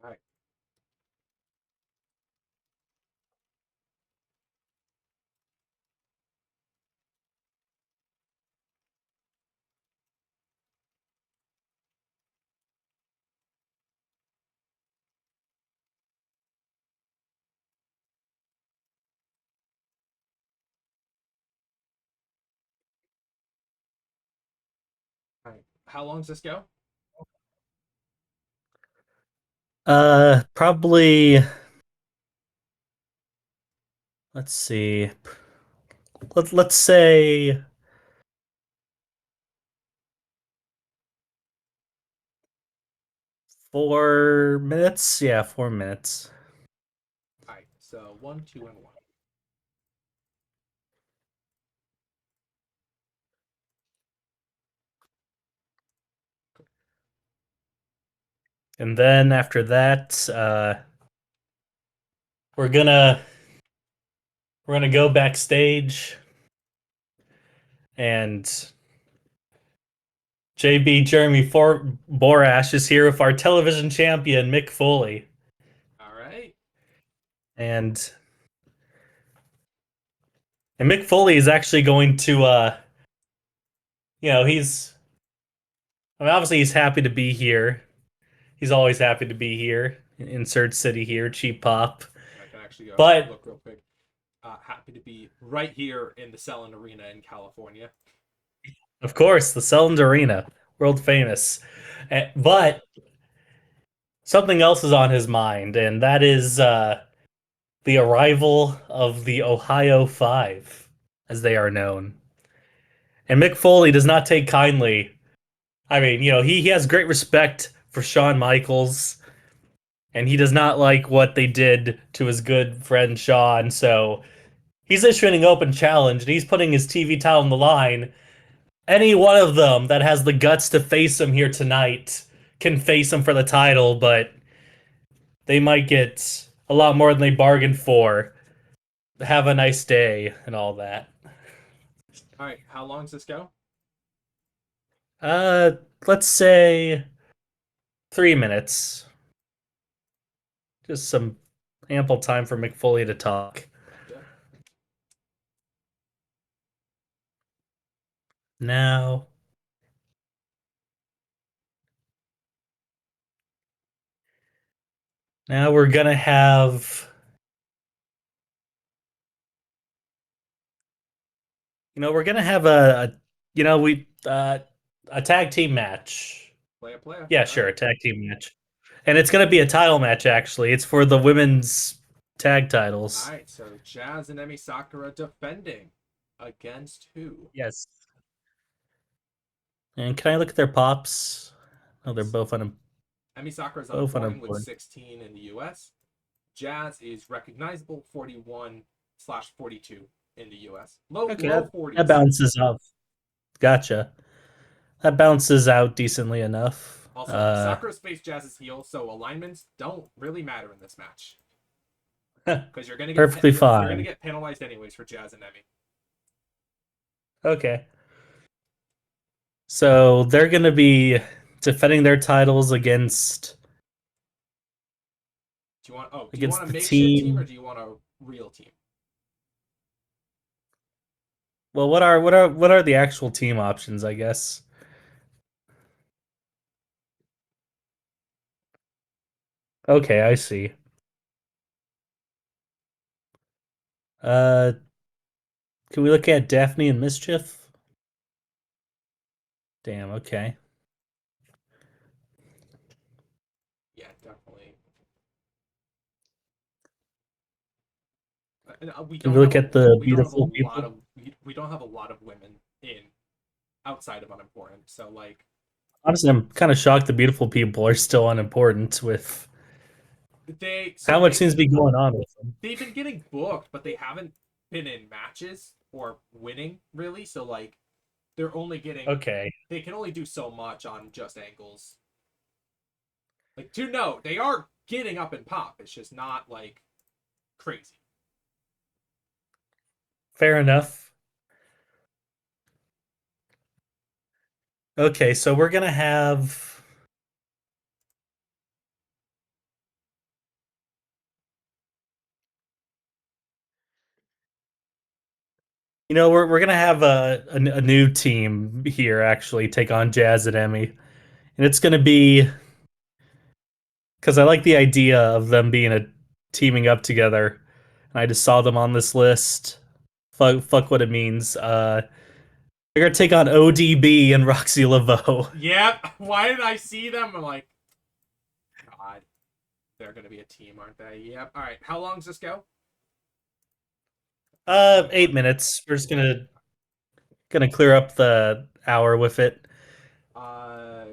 [SPEAKER 1] All right. All right. How long does this go?
[SPEAKER 2] Probably. Let's see. Let's say 4 minutes. Yeah, 4 minutes.
[SPEAKER 1] All right. So one, two, and one.
[SPEAKER 2] And then after that, we're gonna we're gonna go backstage, and JB Jeremy Borash is here with our television champion Mick Foley,
[SPEAKER 1] All right.
[SPEAKER 2] and Mick Foley is actually going to he's I mean obviously he's happy to be here. He's always happy to be here. Insert city here, cheap pop.
[SPEAKER 1] I can actually
[SPEAKER 2] But
[SPEAKER 1] look real quick. Happy to be right here in the Selland Arena in California.
[SPEAKER 2] of course, the Selland Arena, world famous. But something else is on his mind, and that is the arrival of the Ohio Five, as they are known. And Mick Foley does not take kindly. I mean, he has great respect for Shawn Michaels, and he does not like what they did to his good friend Shawn, so he's issuing an open challenge, and he's putting his TV title on the line. Any one of them that has the guts to face him here tonight can face him for the title, but they might get a lot more than they bargained for. Have a nice day and all that.
[SPEAKER 1] All right. How long does this go?
[SPEAKER 2] Uh, let's say 3 minutes. Just some ample time for McFoley to talk.
[SPEAKER 1] Gotcha.
[SPEAKER 2] Now, now we're gonna have, we're gonna have we a tag team match.
[SPEAKER 1] Playa.
[SPEAKER 2] Yeah,
[SPEAKER 1] All
[SPEAKER 2] sure,
[SPEAKER 1] right.
[SPEAKER 2] a tag team match. And it's gonna be a title match actually. It's for the women's tag
[SPEAKER 1] All
[SPEAKER 2] titles.
[SPEAKER 1] right. So Jazz and Emi Sakura defending against who?
[SPEAKER 2] Yes. And can I look at their pops? Oh, they're
[SPEAKER 1] Yes. Emi Sakura is
[SPEAKER 2] both
[SPEAKER 1] unemployed with
[SPEAKER 2] unemployed.
[SPEAKER 1] 16 in the U.S. Jazz is recognizable 41/42 in the U.S. Low
[SPEAKER 2] Okay,
[SPEAKER 1] low
[SPEAKER 2] that
[SPEAKER 1] 40s.
[SPEAKER 2] balances off. Gotcha. that balances out decently enough.
[SPEAKER 1] Also, Sakura's face Jazz's heel, so alignments don't really matter in this match because
[SPEAKER 2] Perfectly
[SPEAKER 1] you're gonna
[SPEAKER 2] fine.
[SPEAKER 1] get penalized anyways for Jazz and Emmy.
[SPEAKER 2] Okay. So they're going to be defending their titles
[SPEAKER 1] Do you want a
[SPEAKER 2] the
[SPEAKER 1] makeshift team or
[SPEAKER 2] team.
[SPEAKER 1] do you want a real team?
[SPEAKER 2] Well, what are the actual team options, I guess? Okay, I see. Uh can we look at Daphne and Mischief? Damn, okay.
[SPEAKER 1] Yeah, definitely.
[SPEAKER 2] Can we look at the
[SPEAKER 1] we don't have a
[SPEAKER 2] beautiful
[SPEAKER 1] lot
[SPEAKER 2] people?
[SPEAKER 1] of we don't have a lot of women in outside of unimportant. So like
[SPEAKER 2] Honestly, I'm kind of shocked the beautiful people are still unimportant with how much seems to be going on with them.
[SPEAKER 1] they've been getting booked, but they haven't been in matches or winning really. So like they're only getting
[SPEAKER 2] Okay,
[SPEAKER 1] they can only do so much on just angles. Like to know they are getting up and pop. It's just not like crazy.
[SPEAKER 2] fair enough. Okay, so we're gonna have we're gonna have a new team here actually take on Jazz and Emmy, and it's gonna be because I like the idea of them being a teaming up together. And I just saw them on this list. Fuck what it means. They're gonna take on ODB and Roxy Laveau.
[SPEAKER 1] Yep. Why did I see them? I'm like, God, they're gonna be a team, aren't they? Yep. All right. How long does this go?
[SPEAKER 2] 8
[SPEAKER 1] 21.
[SPEAKER 2] minutes. We're just gonna clear up the hour with it.
[SPEAKER 1] Uh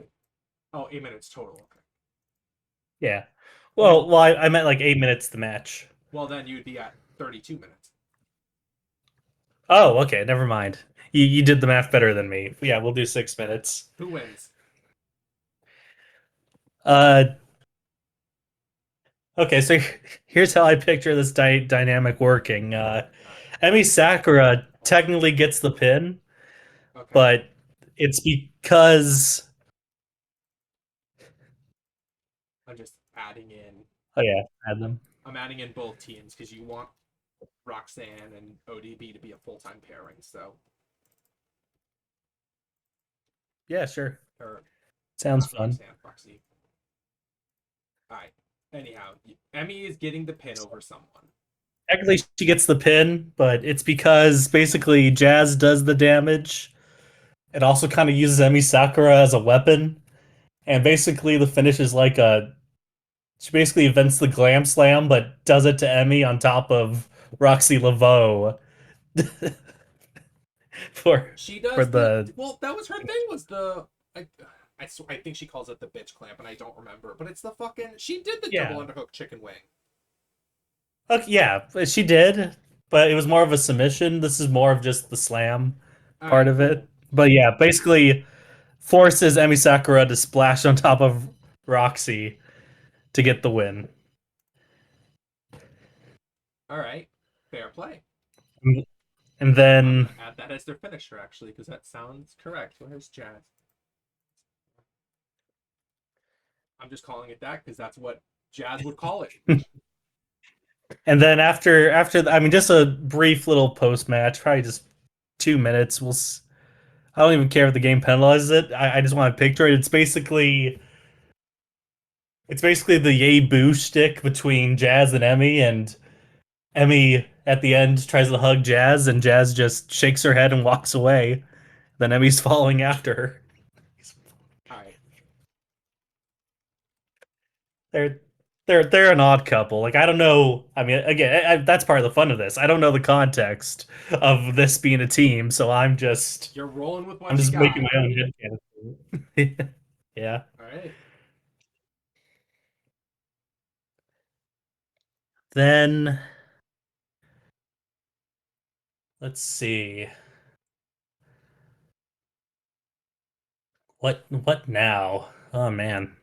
[SPEAKER 1] oh, 8 minutes total. Okay.
[SPEAKER 2] Yeah.
[SPEAKER 1] Oh,
[SPEAKER 2] I meant like 8 minutes the match.
[SPEAKER 1] well then you'd be at 32 minutes.
[SPEAKER 2] Oh, okay. Never mind. You did the math better than me. Yeah, we'll do 6 minutes.
[SPEAKER 1] Who wins?
[SPEAKER 2] Uh, okay. So here's how I picture this dynamic working.
[SPEAKER 1] All right.
[SPEAKER 2] Emi Sakura technically gets the pin,
[SPEAKER 1] Okay.
[SPEAKER 2] but it's because
[SPEAKER 1] I'm just adding in.
[SPEAKER 2] oh yeah, add them.
[SPEAKER 1] I'm adding in both teams because you want Roxanne and ODB to be a full time pairing. So,
[SPEAKER 2] Yeah, sure.
[SPEAKER 1] or
[SPEAKER 2] Sounds
[SPEAKER 1] not
[SPEAKER 2] fun.
[SPEAKER 1] Roxanne, Roxy. All right. Anyhow, Emmy is getting the pin over someone.
[SPEAKER 2] Technically, she gets the pin, but it's because basically Jazz does the damage. It also kind of uses Emi Sakura as a weapon, and basically the finish is like a she basically invents the glam slam, but does it to Emmy on top of Roxy Laveau for
[SPEAKER 1] She
[SPEAKER 2] for
[SPEAKER 1] does the
[SPEAKER 2] the
[SPEAKER 1] well. That was her thing. Was the I think she calls it the bitch clamp, and I don't remember. But it's the fucking. She did the double
[SPEAKER 2] yeah.
[SPEAKER 1] underhook chicken wing.
[SPEAKER 2] Okay, yeah, she did, but it was more of a submission. This is more of just the slam
[SPEAKER 1] All
[SPEAKER 2] part
[SPEAKER 1] right,
[SPEAKER 2] of it.
[SPEAKER 1] cool.
[SPEAKER 2] But yeah, basically forces Emi Sakura to splash on top of Roxy to get the win.
[SPEAKER 1] All right, fair play.
[SPEAKER 2] And
[SPEAKER 1] I'm
[SPEAKER 2] then
[SPEAKER 1] gonna add that as their finisher actually, because that sounds correct. Where's Jazz? I'm just calling it that because that's what Jazz would call it.
[SPEAKER 2] I mean just a brief little post match, probably just 2 minutes. I don't even care if the game penalizes it. I just want to picture it. It's basically the yay boo stick between Jazz and Emmy, and Emmy at the end tries to hug Jazz, and Jazz just shakes her head and walks away. Then Emmy's following after her.
[SPEAKER 1] All right,
[SPEAKER 2] They're they're an odd couple. Like I don't know. I mean, again, that's part of the fun of this. I don't know the context of this being a team, so
[SPEAKER 1] you're rolling with
[SPEAKER 2] I'm
[SPEAKER 1] what you
[SPEAKER 2] just making
[SPEAKER 1] got.
[SPEAKER 2] my own headcanon. Yeah.
[SPEAKER 1] All right.
[SPEAKER 2] Then let's see. What now? Oh man.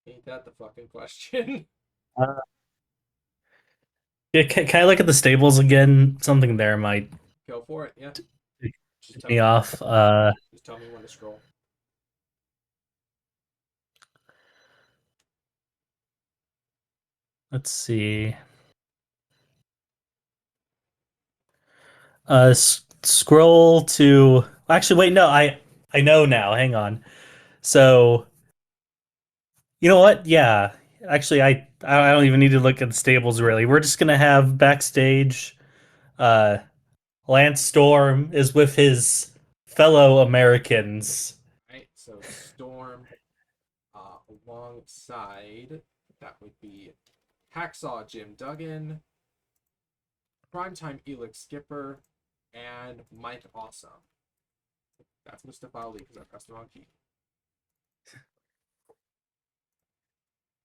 [SPEAKER 1] Ain't that the fucking question?
[SPEAKER 2] Uh, yeah, can I look at the stables again? Something there might
[SPEAKER 1] Go for it. Yeah.
[SPEAKER 2] tick
[SPEAKER 1] Just tell
[SPEAKER 2] me
[SPEAKER 1] me.
[SPEAKER 2] off.
[SPEAKER 1] Just tell me when to scroll.
[SPEAKER 2] Let's see. Scroll to. Actually, wait. No, I know now. Hang on. So you know what? Yeah. Actually, I don't even need to look at the stables really. We're just gonna have backstage. Uh, Lance Storm is with his fellow Americans.
[SPEAKER 1] Right. So Storm, alongside that would be Hacksaw Jim Duggan, Primetime Elix Skipper, and Mike Awesome. That's Mustafa Ali because I pressed the wrong key.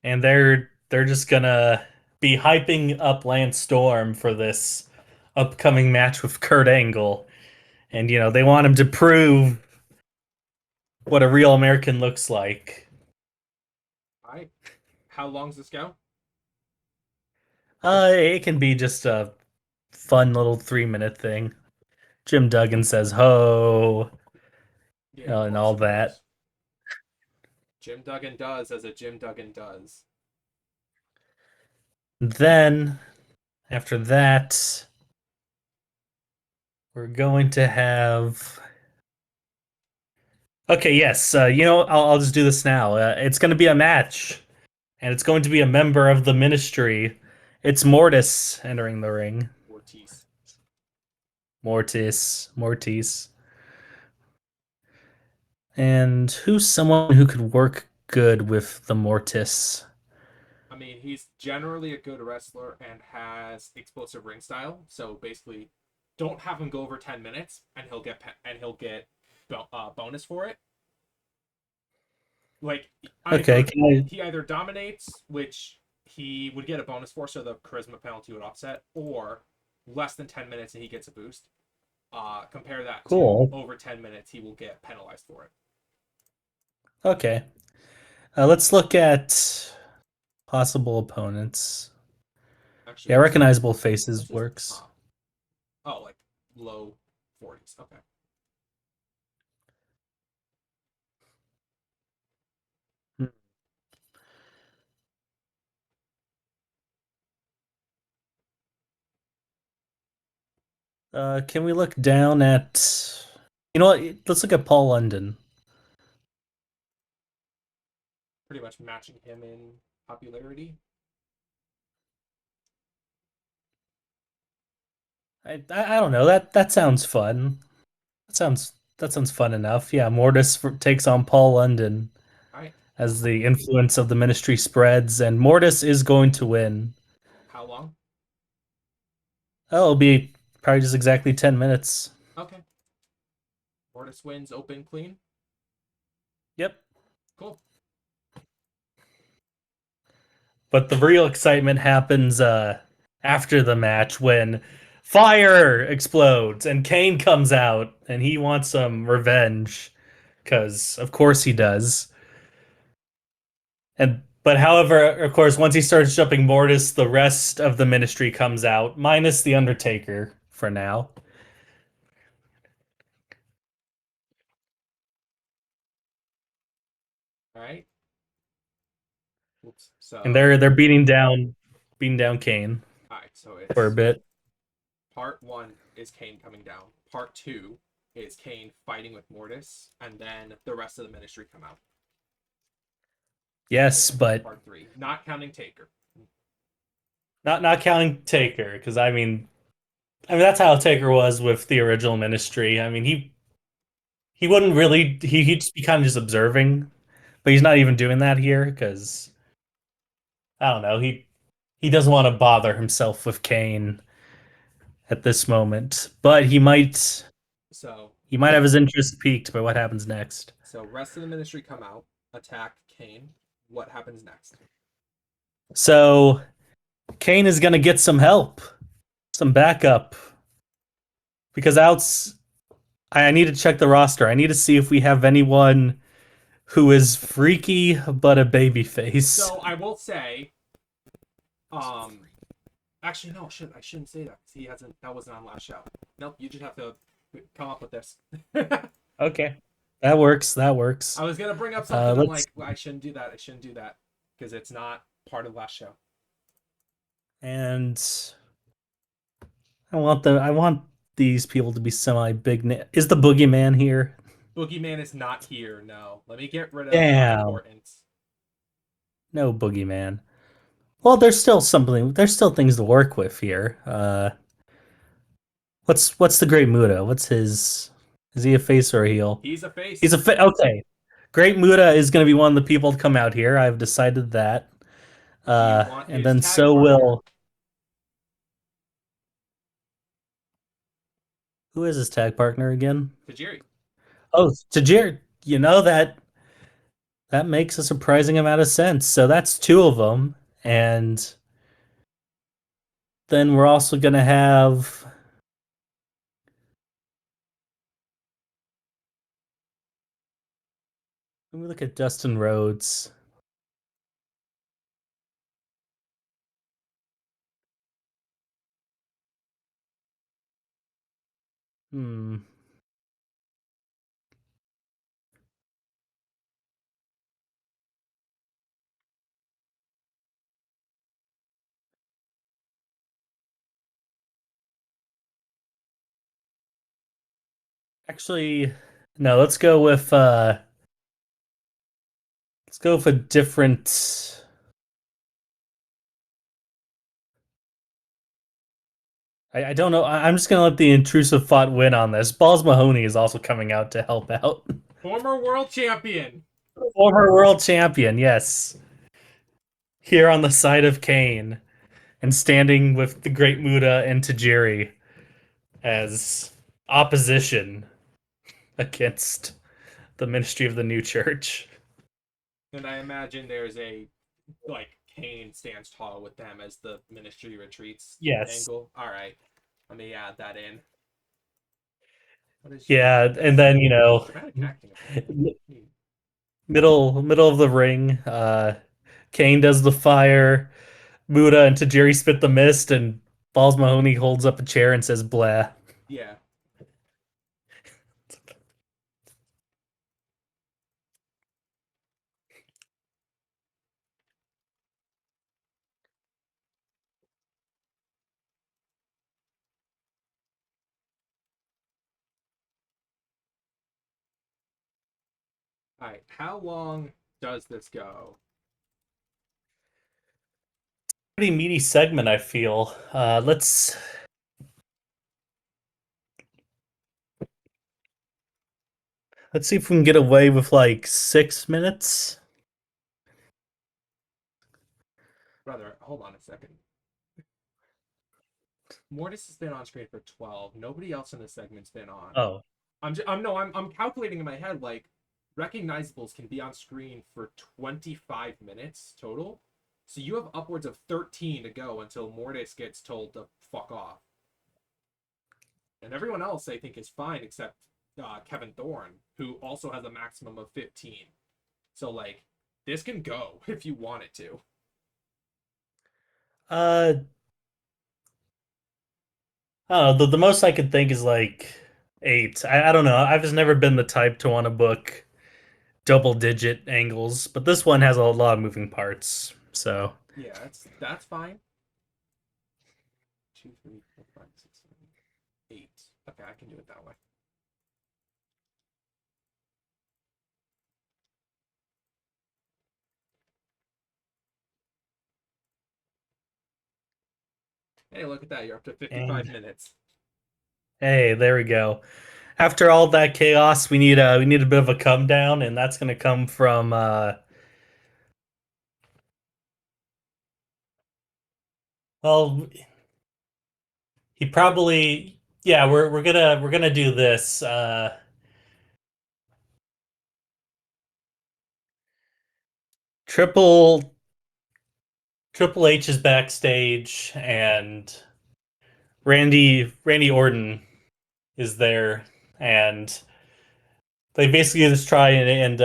[SPEAKER 2] And they're just gonna be hyping up Lance Storm for this upcoming match with Kurt Angle. And they want him to prove what a real American looks like.
[SPEAKER 1] All right. How long's this go?
[SPEAKER 2] It can be just a fun little 3-minute thing. Jim Duggan says ho,
[SPEAKER 1] Yeah, of
[SPEAKER 2] and
[SPEAKER 1] course,
[SPEAKER 2] all
[SPEAKER 1] of
[SPEAKER 2] that.
[SPEAKER 1] course. Jim Duggan does as a Jim Duggan does.
[SPEAKER 2] Then after that, we're going to have. Okay, yes. I'll just do this now. It's going to be a match, and it's going to be a member of the Ministry. It's Mortis entering the ring.
[SPEAKER 1] Ortiz.
[SPEAKER 2] Mortis. And who's someone who could work good with the Mortis?
[SPEAKER 1] I mean, he's generally a good wrestler and has explosive ring style. So basically, don't have him go over 10 minutes, and he'll get bonus for it. Like
[SPEAKER 2] Okay,
[SPEAKER 1] either
[SPEAKER 2] can I?
[SPEAKER 1] he either dominates, which he would get a bonus for, so the charisma penalty would offset, or less than 10 minutes and he gets a boost. Compare that to
[SPEAKER 2] Cool.
[SPEAKER 1] over 10 minutes, he will get penalized for it.
[SPEAKER 2] Okay. Let's look at possible opponents.
[SPEAKER 1] Actually,
[SPEAKER 2] Yeah, recognizable faces
[SPEAKER 1] what's his
[SPEAKER 2] works.
[SPEAKER 1] top? Oh, like low 40s. Okay.
[SPEAKER 2] Can we look down at? You know what? Let's look at Paul London.
[SPEAKER 1] Pretty much matching him in popularity.
[SPEAKER 2] I don't know. That sounds fun. That sounds fun enough. Yeah, takes on Paul London
[SPEAKER 1] All right.
[SPEAKER 2] as the influence of the Ministry spreads, and Mortis is going to win.
[SPEAKER 1] How long?
[SPEAKER 2] Oh, it'll be probably just exactly 10 minutes.
[SPEAKER 1] Okay. Mortis wins open clean.
[SPEAKER 2] Yep.
[SPEAKER 1] Cool.
[SPEAKER 2] But the real excitement happens after the match when fire explodes and Kane comes out and he wants some revenge because of course he does. And but however, of course, once he starts jumping Mortis, the rest of the Ministry comes out, minus the Undertaker for now.
[SPEAKER 1] All right. Oops.
[SPEAKER 2] And
[SPEAKER 1] So,
[SPEAKER 2] they're beating down Kane
[SPEAKER 1] all right. So
[SPEAKER 2] for a
[SPEAKER 1] it's
[SPEAKER 2] bit.
[SPEAKER 1] part one is Kane coming down. Part two is Kane fighting with Mortis, and then the rest of the ministry come out
[SPEAKER 2] Yes,
[SPEAKER 1] in
[SPEAKER 2] but
[SPEAKER 1] part three, not counting Taker.
[SPEAKER 2] not counting Taker because I mean that's how Taker was with the original Ministry. I mean he wouldn't really he'd just be kind of just observing, but he's not even doing that here because I don't know he doesn't want to bother himself with Kane at this moment, but
[SPEAKER 1] So,
[SPEAKER 2] he might have his interest piqued by what happens next.
[SPEAKER 1] so rest of the ministry come out, attack Kane. What happens next?
[SPEAKER 2] So Kane is gonna get some help, some backup, because outs. I need to check the roster. I need to see if we have anyone who is freaky but a baby face.
[SPEAKER 1] So I will say, um, actually no, I shouldn't say that because he hasn't. That wasn't on last show. Nope, you just have to come up with this.
[SPEAKER 2] Okay, that works. That works.
[SPEAKER 1] I was gonna bring up something. I'm
[SPEAKER 2] Let's
[SPEAKER 1] like, well, I shouldn't do that. I shouldn't do that because it's not part of last show.
[SPEAKER 2] and I want these people to be semi big. Is the boogeyman here?
[SPEAKER 1] Boogeyman is not here. No, let me get rid of
[SPEAKER 2] Damn,
[SPEAKER 1] unimportant.
[SPEAKER 2] no boogeyman. Well, there's still something. There's still things to work with here. What's the Great Muda? What's his? Is he a face or a heel?
[SPEAKER 1] He's a
[SPEAKER 2] He's
[SPEAKER 1] face.
[SPEAKER 2] a okay. Great Muda is going to be one of the people to come out here. I've decided that.
[SPEAKER 1] Do you want
[SPEAKER 2] And
[SPEAKER 1] his
[SPEAKER 2] then
[SPEAKER 1] tag
[SPEAKER 2] so
[SPEAKER 1] partner?
[SPEAKER 2] will who is his tag partner again?
[SPEAKER 1] Tajiri.
[SPEAKER 2] Oh, Tajir. You know that makes a surprising amount of sense. So that's two of them, and then we're also going to have. Let me look at Dustin Rhodes. Hmm. Actually, no. Let's go with a different. I don't know. I'm just gonna let the intrusive thought win on this. Balls Mahoney is also coming out to help out.
[SPEAKER 1] Former world champion.
[SPEAKER 2] Former world champion, yes. Here on the side of Kane and standing with the Great Muda and Tajiri as opposition against the Ministry of the New Church.
[SPEAKER 1] And I imagine there's a like Kane stands tall with them as the ministry retreats
[SPEAKER 2] Yes.
[SPEAKER 1] angle. All right, let me add that in. What is your
[SPEAKER 2] Yeah, and then
[SPEAKER 1] dramatic acting apparently?
[SPEAKER 2] middle of the ring, Kane does the fire, Muda and Tajiri spit the mist, and Balls Mahoney holds up a chair and says blah.
[SPEAKER 1] Yeah. All right. How long does this go?
[SPEAKER 2] Pretty meaty segment, I feel. Let's see if we can get away with like 6 minutes.
[SPEAKER 1] Brother, hold on a second. Mortis has been on screen for 12. Nobody else in this segment's been on.
[SPEAKER 2] Oh,
[SPEAKER 1] I'm calculating in my head like recognizables can be on screen for 25 minutes total. So you have upwards of 13 to go until Mortis gets told to fuck off. And everyone else I think is fine except Kevin Thorne, who also has a maximum of 15. So like this can go if you want it to.
[SPEAKER 2] uh, I don't know. The most I could think is like 8. I don't know. I've just never been the type to want to book double digit angles, but this one has a lot of moving parts. So,
[SPEAKER 1] Yeah, that's fine. 2, 3, 4, 5, 6, 7, 8. Okay, I can do it that way. Hey, look at that. You're up to 55
[SPEAKER 2] and
[SPEAKER 1] minutes.
[SPEAKER 2] hey, there we go. After all that chaos, we need a bit of a come down, and that's gonna come from well, he probably yeah, we're gonna do this. Triple Triple H is backstage, and Randy Orton is there, and they basically just try and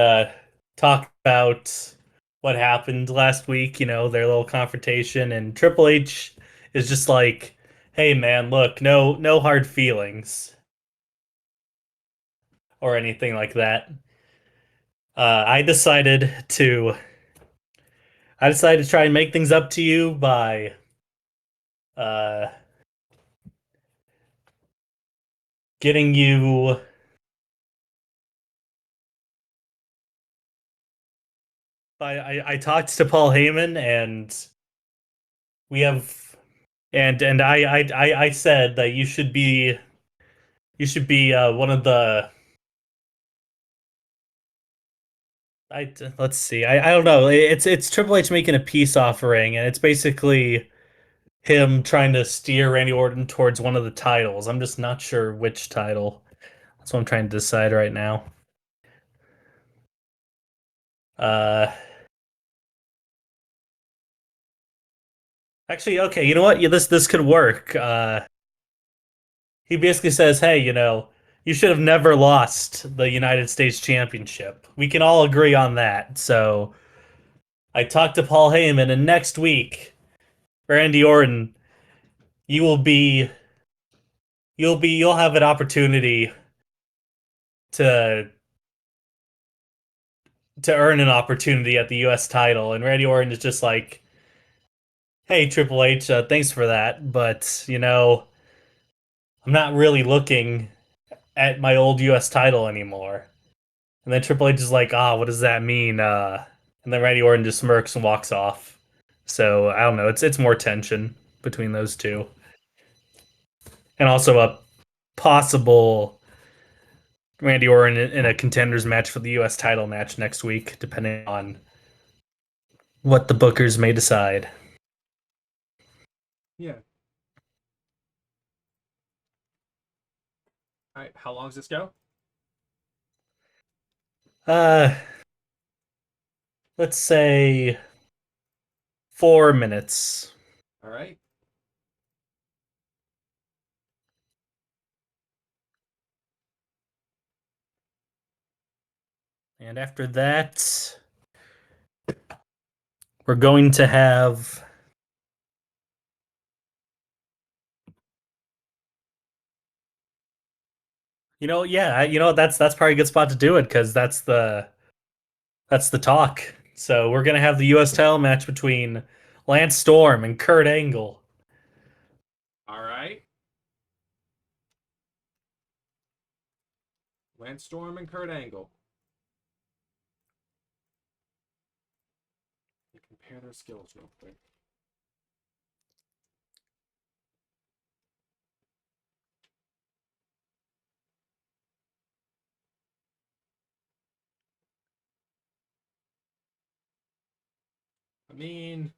[SPEAKER 2] talk about what happened last week. Their little confrontation, and Triple H is just like, "Hey, man, look, no hard feelings or anything like that. Uh, I decided to I decided to try and make things up to you uh getting you I talked to Paul Heyman, and we have and I said that you should be one of the I let's see. I don't know. It's Triple H making a peace offering, and it's basically him trying to steer Randy Orton towards one of the titles. I'm just not sure which title. That's what I'm trying to decide right now. Uh Actually, okay, you know what? Yeah, this could work. He basically says, "Hey, you should have never lost the United States Championship. We can all agree on that." So I talked to Paul Heyman, and next week, Randy Orton, you will be you'll have an opportunity to earn an opportunity at the U.S. title. And Randy Orton is just like, "Hey, Triple H, thanks for that, but I'm not really looking at my old U.S. title anymore." And then Triple H is like, "What does that mean?" And then Randy Orton just smirks and walks off. So I don't know. It's more tension between those two, and also a possible Randy Orton in a contenders match for the U.S. title match next week, depending on what the bookers may decide.
[SPEAKER 1] Yeah. All right. How long does this go?
[SPEAKER 2] Uh, let's say 4 minutes,
[SPEAKER 1] All right.
[SPEAKER 2] and after that, we're going to have. Yeah, that's probably a good spot to do it because that's the talk. So we're gonna have the U.S. title match between Lance Storm and Kurt Angle.
[SPEAKER 1] All right. Lance Storm and Kurt Angle. They compare their skills real quick. I mean,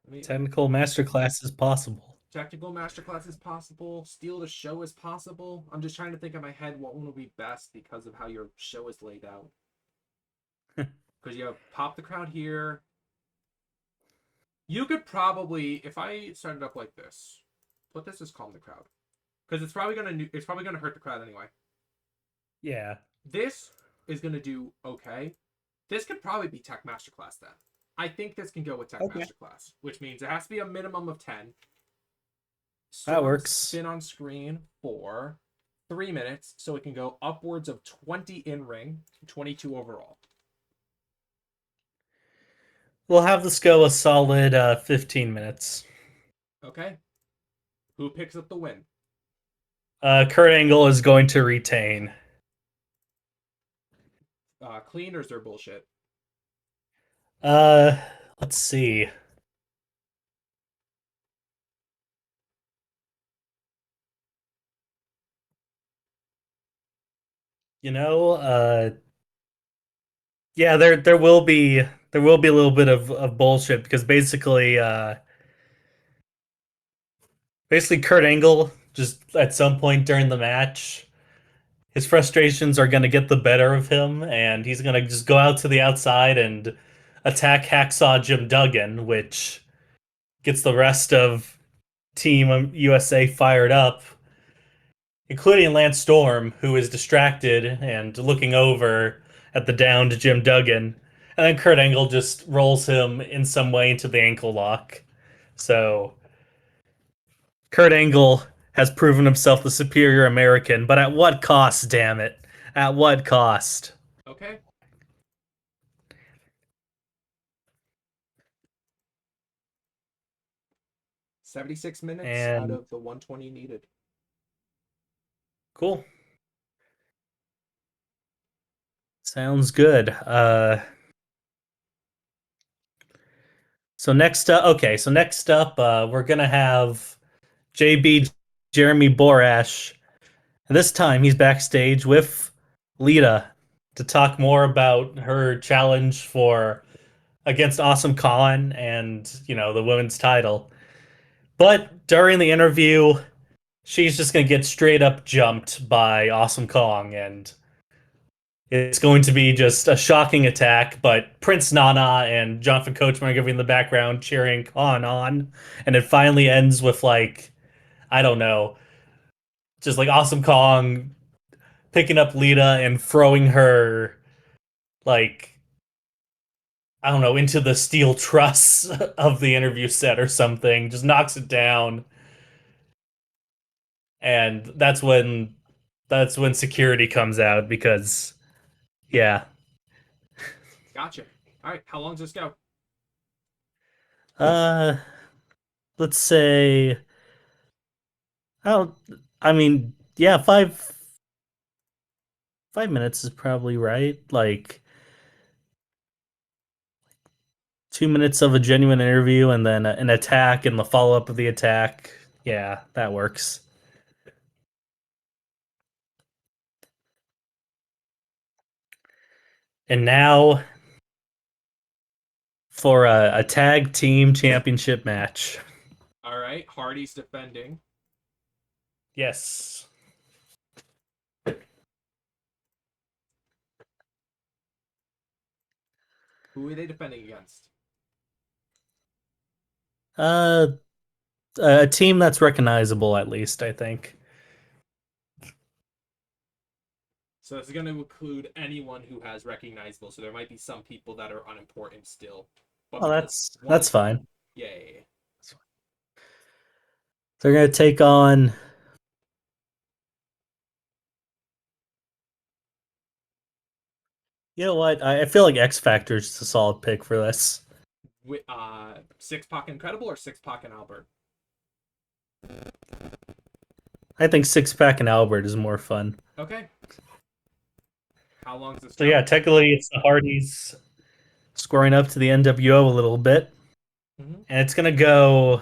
[SPEAKER 1] I mean,
[SPEAKER 2] Technical masterclass is possible.
[SPEAKER 1] technical masterclass is possible. Steal the show is possible. I'm just trying to think in my head what one will be best because of how your show is laid out. Because you have pop the crowd here. You could probably, if I started up like this, put this as calm the crowd, because it's probably gonna hurt the crowd anyway.
[SPEAKER 2] Yeah.
[SPEAKER 1] This is gonna do okay. This could probably be Tech Masterclass then. I think this can go with Tech
[SPEAKER 2] Okay.
[SPEAKER 1] Masterclass, which means it has to be a minimum of 10.
[SPEAKER 2] That
[SPEAKER 1] Storm's
[SPEAKER 2] works.
[SPEAKER 1] been on screen for 3 minutes, so it can go upwards of 20 in ring, 22 overall.
[SPEAKER 2] We'll have this go a solid 15 minutes.
[SPEAKER 1] Okay. Who picks up the win?
[SPEAKER 2] Kurt Angle is going to retain.
[SPEAKER 1] Clean or is there bullshit?
[SPEAKER 2] Uh, let's see. You know, yeah, there will be a little bit of bullshit because basically Kurt Angle just at some point during the match, his frustrations are going to get the better of him, and he's going to just go out to the outside and attack Hacksaw Jim Duggan, which gets the rest of Team USA fired up, including Lance Storm, who is distracted and looking over at the downed Jim Duggan. And then Kurt Angle just rolls him in some way into the ankle lock. So Kurt Angle has proven himself the superior American, but at what cost, damn it? At what cost?
[SPEAKER 1] Okay. 76 minutes out
[SPEAKER 2] And
[SPEAKER 1] of the 120 needed.
[SPEAKER 2] cool. Sounds good. So next up, we're gonna have JB Jeremy Borash. And this time he's backstage with Lita to talk more about her challenge for against Awesome Khan and, the women's title. But during the interview, she's just gonna get straight up jumped by Awesome Kong, and it's going to be just a shocking attack. But Prince Nana and Jonathan Coachman are giving the background cheering Khan on, and it finally ends with like, I don't know, just like Awesome Kong picking up Lita and throwing her like, I don't know, into the steel truss of the interview set or something, just knocks it down. And that's when security comes out because yeah.
[SPEAKER 1] Gotcha. All right. How long does this go?
[SPEAKER 2] Uh let's say oh I mean, yeah, 5 minutes is probably right. Like 2 minutes of a genuine interview and then an attack and the follow up of the attack. Yeah, that works. And now for a tag team championship match.
[SPEAKER 1] All right. Hardy's defending.
[SPEAKER 2] Yes.
[SPEAKER 1] Who are they defending against?
[SPEAKER 2] Uh, a team that's recognizable, at least, I think.
[SPEAKER 1] So this is going to include anyone who has recognizable. So there might be some people that are unimportant still, but
[SPEAKER 2] Oh,
[SPEAKER 1] because one
[SPEAKER 2] that's
[SPEAKER 1] is fighting,
[SPEAKER 2] fine.
[SPEAKER 1] yeah, yeah, yeah.
[SPEAKER 2] They're gonna take on. You know what? I feel like X Factor is a solid pick for this.
[SPEAKER 1] Six Pac Incredible or Six Pac and Albert?
[SPEAKER 2] I think Six Pack and Albert is more fun.
[SPEAKER 1] Okay. How long does this
[SPEAKER 2] So
[SPEAKER 1] go?
[SPEAKER 2] yeah, technically it's the Hardys scoring up to the NWO a little bit,
[SPEAKER 1] Mm-hmm.
[SPEAKER 2] and it's gonna go.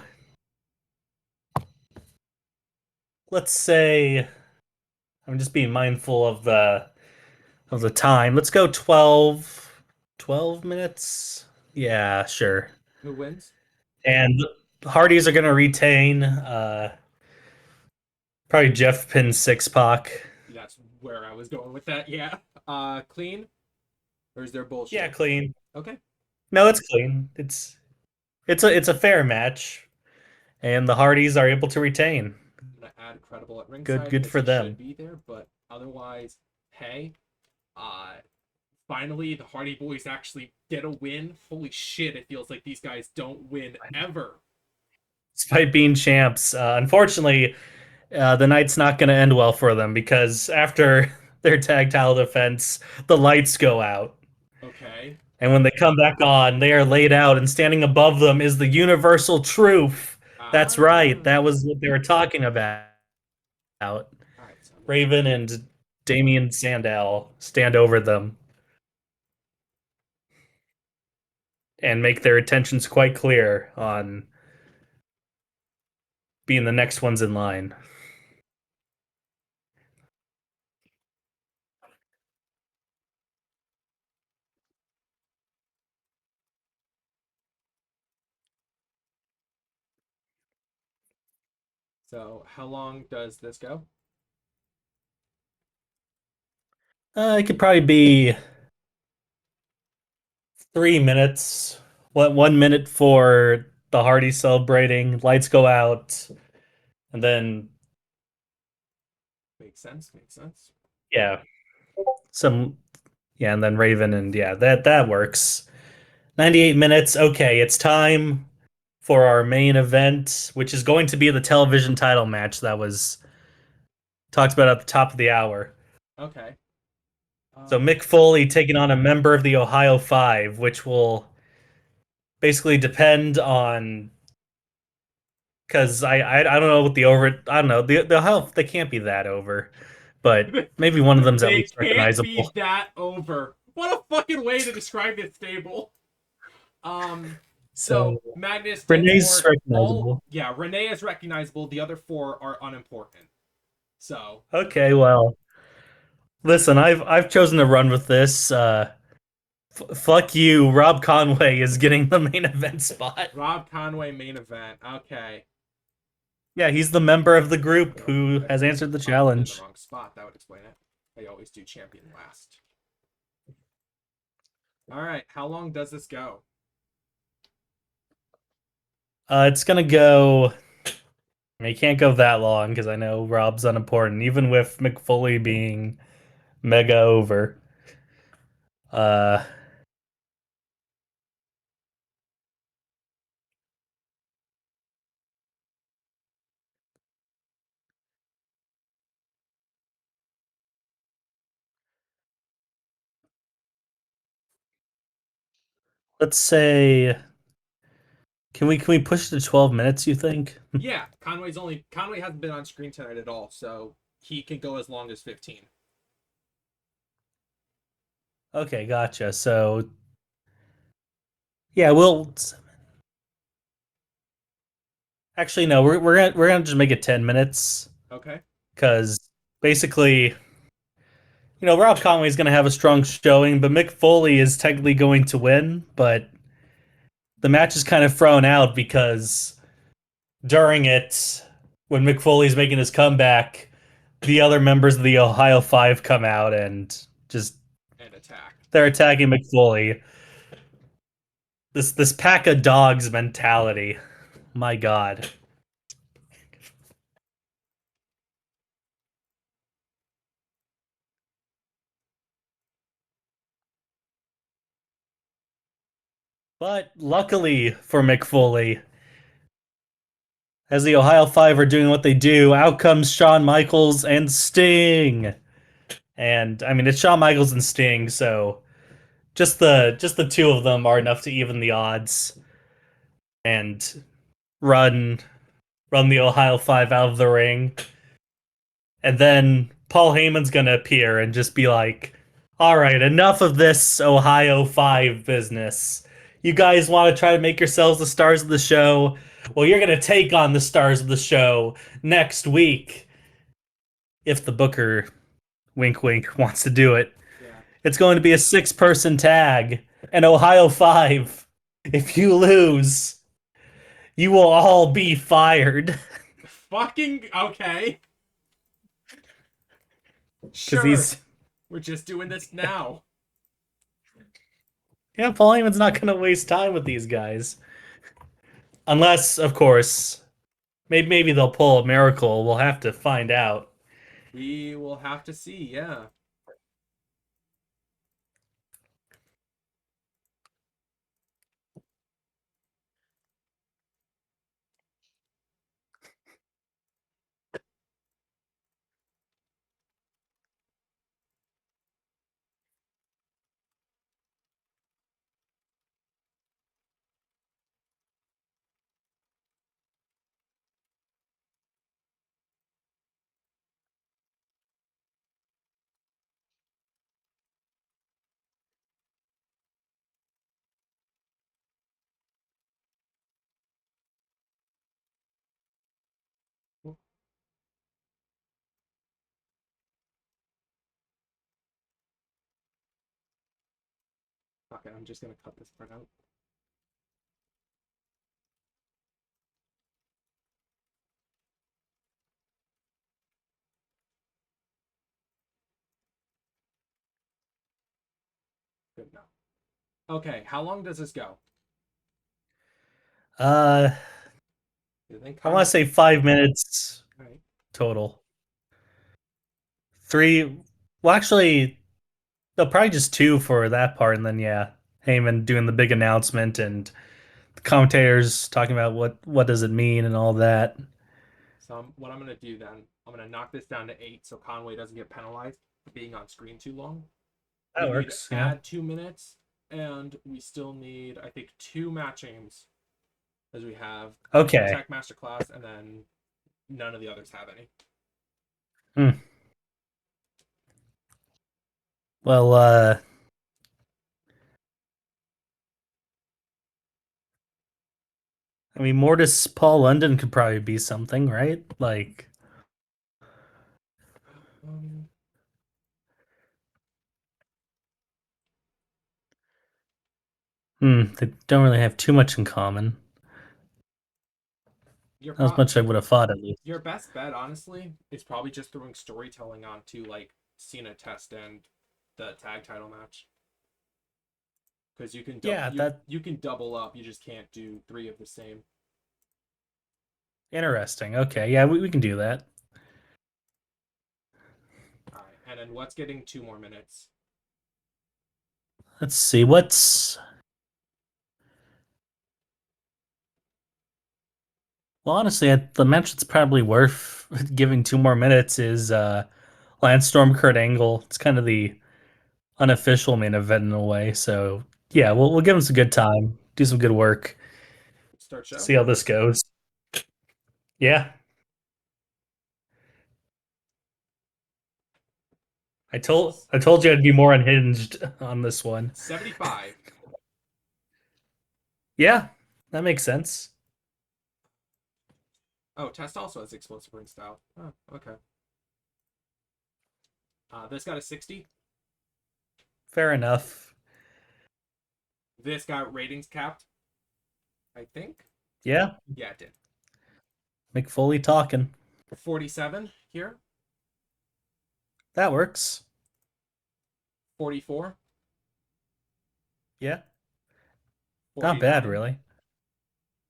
[SPEAKER 2] Let's say I'm just being mindful of the time. Let's go 12 minutes. Yeah, sure.
[SPEAKER 1] Who wins?
[SPEAKER 2] And the Hardys are gonna retain. Probably Jeff Pin Six Pac.
[SPEAKER 1] That's where I was going with that. Yeah. Clean or is there
[SPEAKER 2] Yeah,
[SPEAKER 1] bullshit?
[SPEAKER 2] clean.
[SPEAKER 1] Okay.
[SPEAKER 2] No, it's clean. It's a fair match, and the Hardys are able to retain.
[SPEAKER 1] I'm gonna add credible at
[SPEAKER 2] Good,
[SPEAKER 1] ringside
[SPEAKER 2] good
[SPEAKER 1] because
[SPEAKER 2] for
[SPEAKER 1] he should
[SPEAKER 2] them.
[SPEAKER 1] be there, but otherwise, hey, uh, finally the Hardy Boys actually get a win. Holy shit! It feels like these guys don't win ever.
[SPEAKER 2] Despite being champs, unfortunately, the night's not going to end well for them because after their tag title defense, the lights go out.
[SPEAKER 1] Okay.
[SPEAKER 2] And when they come back on, they are laid out, and standing above them is the universal truth. That's right.
[SPEAKER 1] Ah.
[SPEAKER 2] That was what they were talking about.
[SPEAKER 1] All right. So I'm gonna
[SPEAKER 2] Raven and Damian Sandow stand over them and make their intentions quite clear on being the next ones in line.
[SPEAKER 1] So how long does this go?
[SPEAKER 2] It could probably be 3 minutes. What 1 minute for the Hardy celebrating? Lights go out, and then
[SPEAKER 1] Makes sense. Makes sense.
[SPEAKER 2] yeah, some yeah, and then Raven and yeah, that works. 98 minutes. Okay, it's time for our main event, which is going to be the television title match that was talked about at the top of the hour.
[SPEAKER 1] Okay.
[SPEAKER 2] So Mick
[SPEAKER 1] Let's see.
[SPEAKER 2] Foley taking on a member of the Ohio Five, which will basically depend on because I don't know what the over I don't know the Ohio they can't be that over, but maybe one of them's at
[SPEAKER 1] They
[SPEAKER 2] least
[SPEAKER 1] can't be
[SPEAKER 2] recognizable.
[SPEAKER 1] that over. What a fucking way to describe this stable. So
[SPEAKER 2] So
[SPEAKER 1] Magnus,
[SPEAKER 2] Renee's
[SPEAKER 1] Dentor, all
[SPEAKER 2] recognizable.
[SPEAKER 1] yeah, Renee is recognizable. The other four are unimportant. So
[SPEAKER 2] Okay, well, listen, I've chosen to run with this. Fuck you, Rob Conway is getting the main event spot.
[SPEAKER 1] Rob Conway main event. Okay.
[SPEAKER 2] Yeah, he's the member of the group
[SPEAKER 1] Oh,
[SPEAKER 2] who has answered the
[SPEAKER 1] I put it in the
[SPEAKER 2] challenge.
[SPEAKER 1] wrong spot. That would explain it. I always do champion last. All right. How long does this go?
[SPEAKER 2] It's gonna go. I mean, it can't go that long because I know Rob's unimportant, even with McFoley being mega over. Uh, let's say, can we push it to 12 minutes? You think?
[SPEAKER 1] Yeah, Conway hasn't been on screen tonight at all, so he can go as long as 15.
[SPEAKER 2] Okay, gotcha. So yeah, we'll actually no, we're gonna just make it 10 minutes
[SPEAKER 1] Okay.
[SPEAKER 2] because basically Rob Conway's going to have a strong showing, but Mick Foley is technically going to win. But the match is kind of thrown out because during it, when Mick Foley's making his comeback, the other members of the Ohio Five come out and just
[SPEAKER 1] And attack.
[SPEAKER 2] they're attacking Mick Foley. This pack of dogs mentality. My God. But luckily for Mick Foley, as the Ohio Five are doing what they do, out comes Shawn Michaels and Sting. And I mean, it's Shawn Michaels and Sting, so just the two of them are enough to even the odds and run run the Ohio Five out of the ring. And then Paul Heyman's gonna appear and just be like, "All right, enough of this Ohio Five business. You guys want to try to make yourselves the stars of the show? Well, you're gonna take on the stars of the show next week if the Booker, wink wink, wants to do it."
[SPEAKER 1] Yeah.
[SPEAKER 2] It's going to be a 6-person tag, an Ohio 5. If you lose, you will all be fired.
[SPEAKER 1] Fucking okay.
[SPEAKER 2] Because
[SPEAKER 1] Sure.
[SPEAKER 2] he's.
[SPEAKER 1] We're just doing this now.
[SPEAKER 2] Yeah, Paul Heyman's not going to waste time with these guys. Unless, of course, maybe they'll pull a miracle. We'll have to find out.
[SPEAKER 1] We will have to see, yeah. Okay, I'm just gonna cut this part out. Good enough. Okay, how long does this go?
[SPEAKER 2] Uh,
[SPEAKER 1] Do you think
[SPEAKER 2] I want to
[SPEAKER 1] Conway?
[SPEAKER 2] say 5 minutes
[SPEAKER 1] All right.
[SPEAKER 2] total. Three. Well, actually, no, probably just two for that part, and then yeah, Heyman doing the big announcement and the commentators talking about what does it mean and all that.
[SPEAKER 1] So what I'm gonna do then, I'm gonna knock this down to 8 so Conway doesn't get penalized for being on screen too long. We
[SPEAKER 2] That
[SPEAKER 1] need to
[SPEAKER 2] works. Yeah.
[SPEAKER 1] add 2 minutes, and we still need, I think, two match aims, as we have
[SPEAKER 2] Okay.
[SPEAKER 1] Tech Masterclass, and then none of the others have any.
[SPEAKER 2] Hmm. Well, I mean, Mortis Paul London could probably be something, right? Like,
[SPEAKER 1] Um,
[SPEAKER 2] they don't really have too much in common.
[SPEAKER 1] your
[SPEAKER 2] Not as
[SPEAKER 1] pro-
[SPEAKER 2] much I would have thought, at least.
[SPEAKER 1] your best bet, honestly, is probably just throwing storytelling onto like Cena Test and the tag title match, because you can
[SPEAKER 2] Yeah, that
[SPEAKER 1] you can double up. You just can't do three of the same.
[SPEAKER 2] interesting. Okay, yeah, we can do that.
[SPEAKER 1] All right, and then what's getting 2 more minutes?
[SPEAKER 2] Let's see what's. Well, honestly, the match that's probably worth giving 2 more minutes is Lance Storm Kurt Angle. It's kind of the unofficial main event in a way. So yeah,
[SPEAKER 1] Okay,
[SPEAKER 2] we'll give him some good time, do some good work,
[SPEAKER 1] start show.
[SPEAKER 2] see how this goes. Yeah, I told you I'd be more unhinged on this one.
[SPEAKER 1] 75.
[SPEAKER 2] Yeah, that makes sense.
[SPEAKER 1] Oh, Test also has explosive ring style. Oh, okay. This got a 60.
[SPEAKER 2] Fair enough.
[SPEAKER 1] This got ratings capped, I think.
[SPEAKER 2] Yeah,
[SPEAKER 1] Yeah, it did.
[SPEAKER 2] McFoley talking.
[SPEAKER 1] 47 here.
[SPEAKER 2] That works.
[SPEAKER 1] 44.
[SPEAKER 2] Yeah, not bad
[SPEAKER 1] 49.
[SPEAKER 2] really.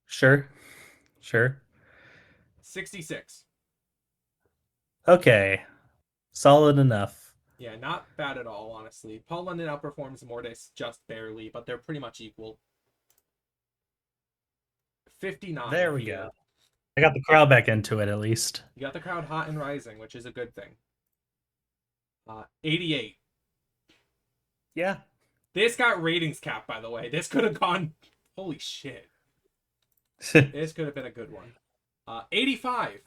[SPEAKER 2] Sure, sure.
[SPEAKER 1] 66.
[SPEAKER 2] Okay, solid enough.
[SPEAKER 1] Yeah, not bad at all, honestly. Paul London outperforms Mortis just barely, but they're pretty much equal. 59
[SPEAKER 2] There we go.
[SPEAKER 1] here.
[SPEAKER 2] I got the crowd back into it at least.
[SPEAKER 1] You got the crowd hot and rising, which is a good thing. 88.
[SPEAKER 2] Yeah.
[SPEAKER 1] This got ratings capped, by the way. This could have gone. Holy shit. This could have been a good one. 85.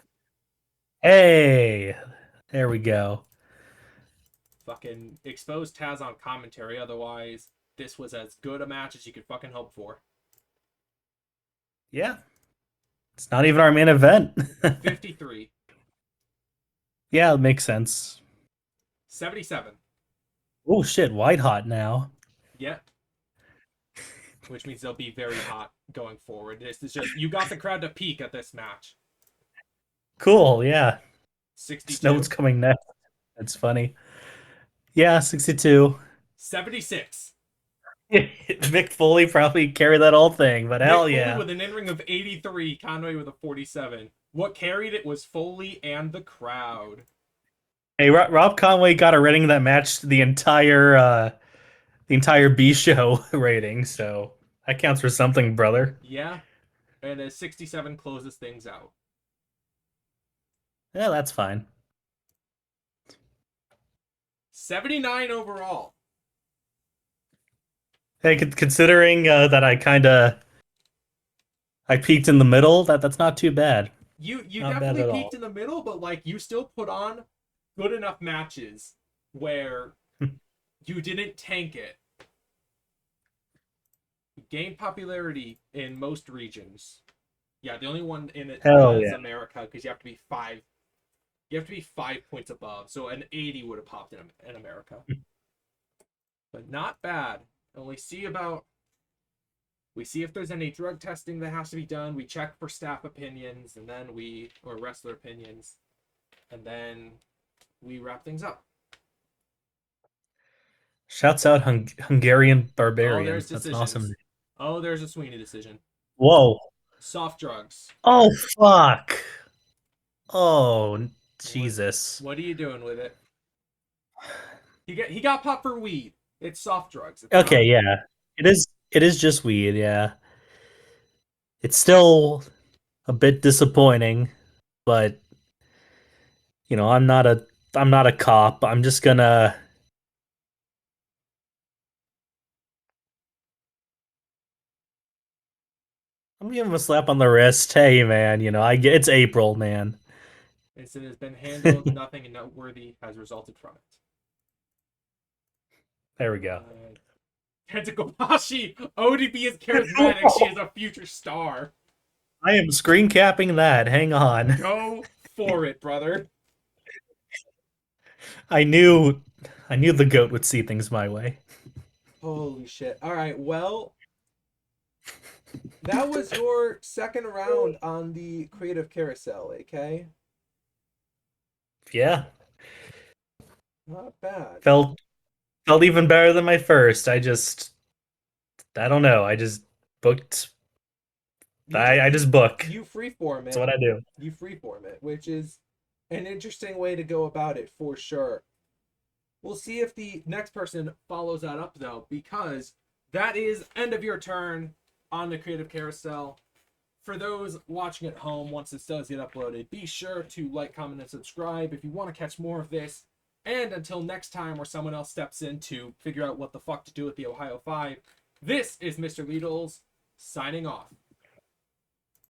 [SPEAKER 2] Hey, there we go.
[SPEAKER 1] Fucking exposed Taz on commentary. Otherwise, this was as good a match as you could fucking hope for.
[SPEAKER 2] Yeah. It's not even our main event.
[SPEAKER 1] 53.
[SPEAKER 2] Yeah, it makes sense.
[SPEAKER 1] 77.
[SPEAKER 2] Oh shit, white hot now.
[SPEAKER 1] Yeah. Which means they'll be very hot going forward. This is just, you got the crowd to peak at this match.
[SPEAKER 2] Cool, yeah. Just know what's
[SPEAKER 1] 62.
[SPEAKER 2] coming next. That's funny. Yeah, 62.
[SPEAKER 1] 76.
[SPEAKER 2] Mick Foley probably carried that whole thing, but
[SPEAKER 1] Mick
[SPEAKER 2] hell
[SPEAKER 1] Foley
[SPEAKER 2] yeah.
[SPEAKER 1] with an in-ring of 83. Conway with a 47. What carried it was Foley and the crowd.
[SPEAKER 2] Hey, Rob Conway got a rating that matched the entire B show rating, so that counts for something, brother.
[SPEAKER 1] Yeah. And a 67 closes things out.
[SPEAKER 2] Yeah, that's fine.
[SPEAKER 1] 79 overall.
[SPEAKER 2] Hey, considering that I peaked in the middle, that's not too bad.
[SPEAKER 1] You
[SPEAKER 2] Not bad
[SPEAKER 1] definitely
[SPEAKER 2] at
[SPEAKER 1] peaked
[SPEAKER 2] all.
[SPEAKER 1] in the middle, but like you still put on good enough matches where you didn't tank it. You gained popularity in most regions. Yeah, the only one in it
[SPEAKER 2] Hell
[SPEAKER 1] was
[SPEAKER 2] yeah.
[SPEAKER 1] America because you have to be five. You have to be 5 points above, so an 80 would have popped in America, but not bad. And we see if there's any drug testing that has to be done. We check for staff opinions, and then or wrestler opinions, and then we wrap things up.
[SPEAKER 2] Shouts out Hungarian
[SPEAKER 1] Oh,
[SPEAKER 2] Barbarian.
[SPEAKER 1] there's
[SPEAKER 2] That's an awesome
[SPEAKER 1] decisions.
[SPEAKER 2] name.
[SPEAKER 1] Oh, there's a Sweeney decision.
[SPEAKER 2] Whoa.
[SPEAKER 1] Soft drugs.
[SPEAKER 2] Oh, fuck. Oh,
[SPEAKER 1] What?
[SPEAKER 2] Jesus.
[SPEAKER 1] What are you doing with it? He got popped for weed. It's soft drugs. It's
[SPEAKER 2] Okay,
[SPEAKER 1] not.
[SPEAKER 2] yeah. It is just weed, yeah. It's still a bit disappointing, but I'm not a cop. I'm gonna give him a slap on the wrist. Hey man, it's April, man.
[SPEAKER 1] It has been handled. Nothing noteworthy has resulted from it.
[SPEAKER 2] There we go.
[SPEAKER 1] Tentacopashi, ODB is charismatic. She is a future star.
[SPEAKER 2] I am screen capping that. Hang on.
[SPEAKER 1] Go for it, brother.
[SPEAKER 2] I knew the goat would see things my way.
[SPEAKER 1] Holy shit. All right, well, that was your second round on the Creative Carousel, okay?
[SPEAKER 2] Yeah.
[SPEAKER 1] Not bad.
[SPEAKER 2] Felt even better than my first. I don't know. I just booked I just book.
[SPEAKER 1] You freeform
[SPEAKER 2] That's
[SPEAKER 1] it.
[SPEAKER 2] what I do.
[SPEAKER 1] You freeform it, which is an interesting way to go about it for sure. We'll see if the next person follows that up though, because that is end of your turn on the Creative Carousel. For those watching at home, once this does get uploaded, be sure to like, comment, and subscribe if you want to catch more of this. And until next time where someone else steps in to figure out what the fuck to do with the Ohio 5, this is MrLeedles signing off.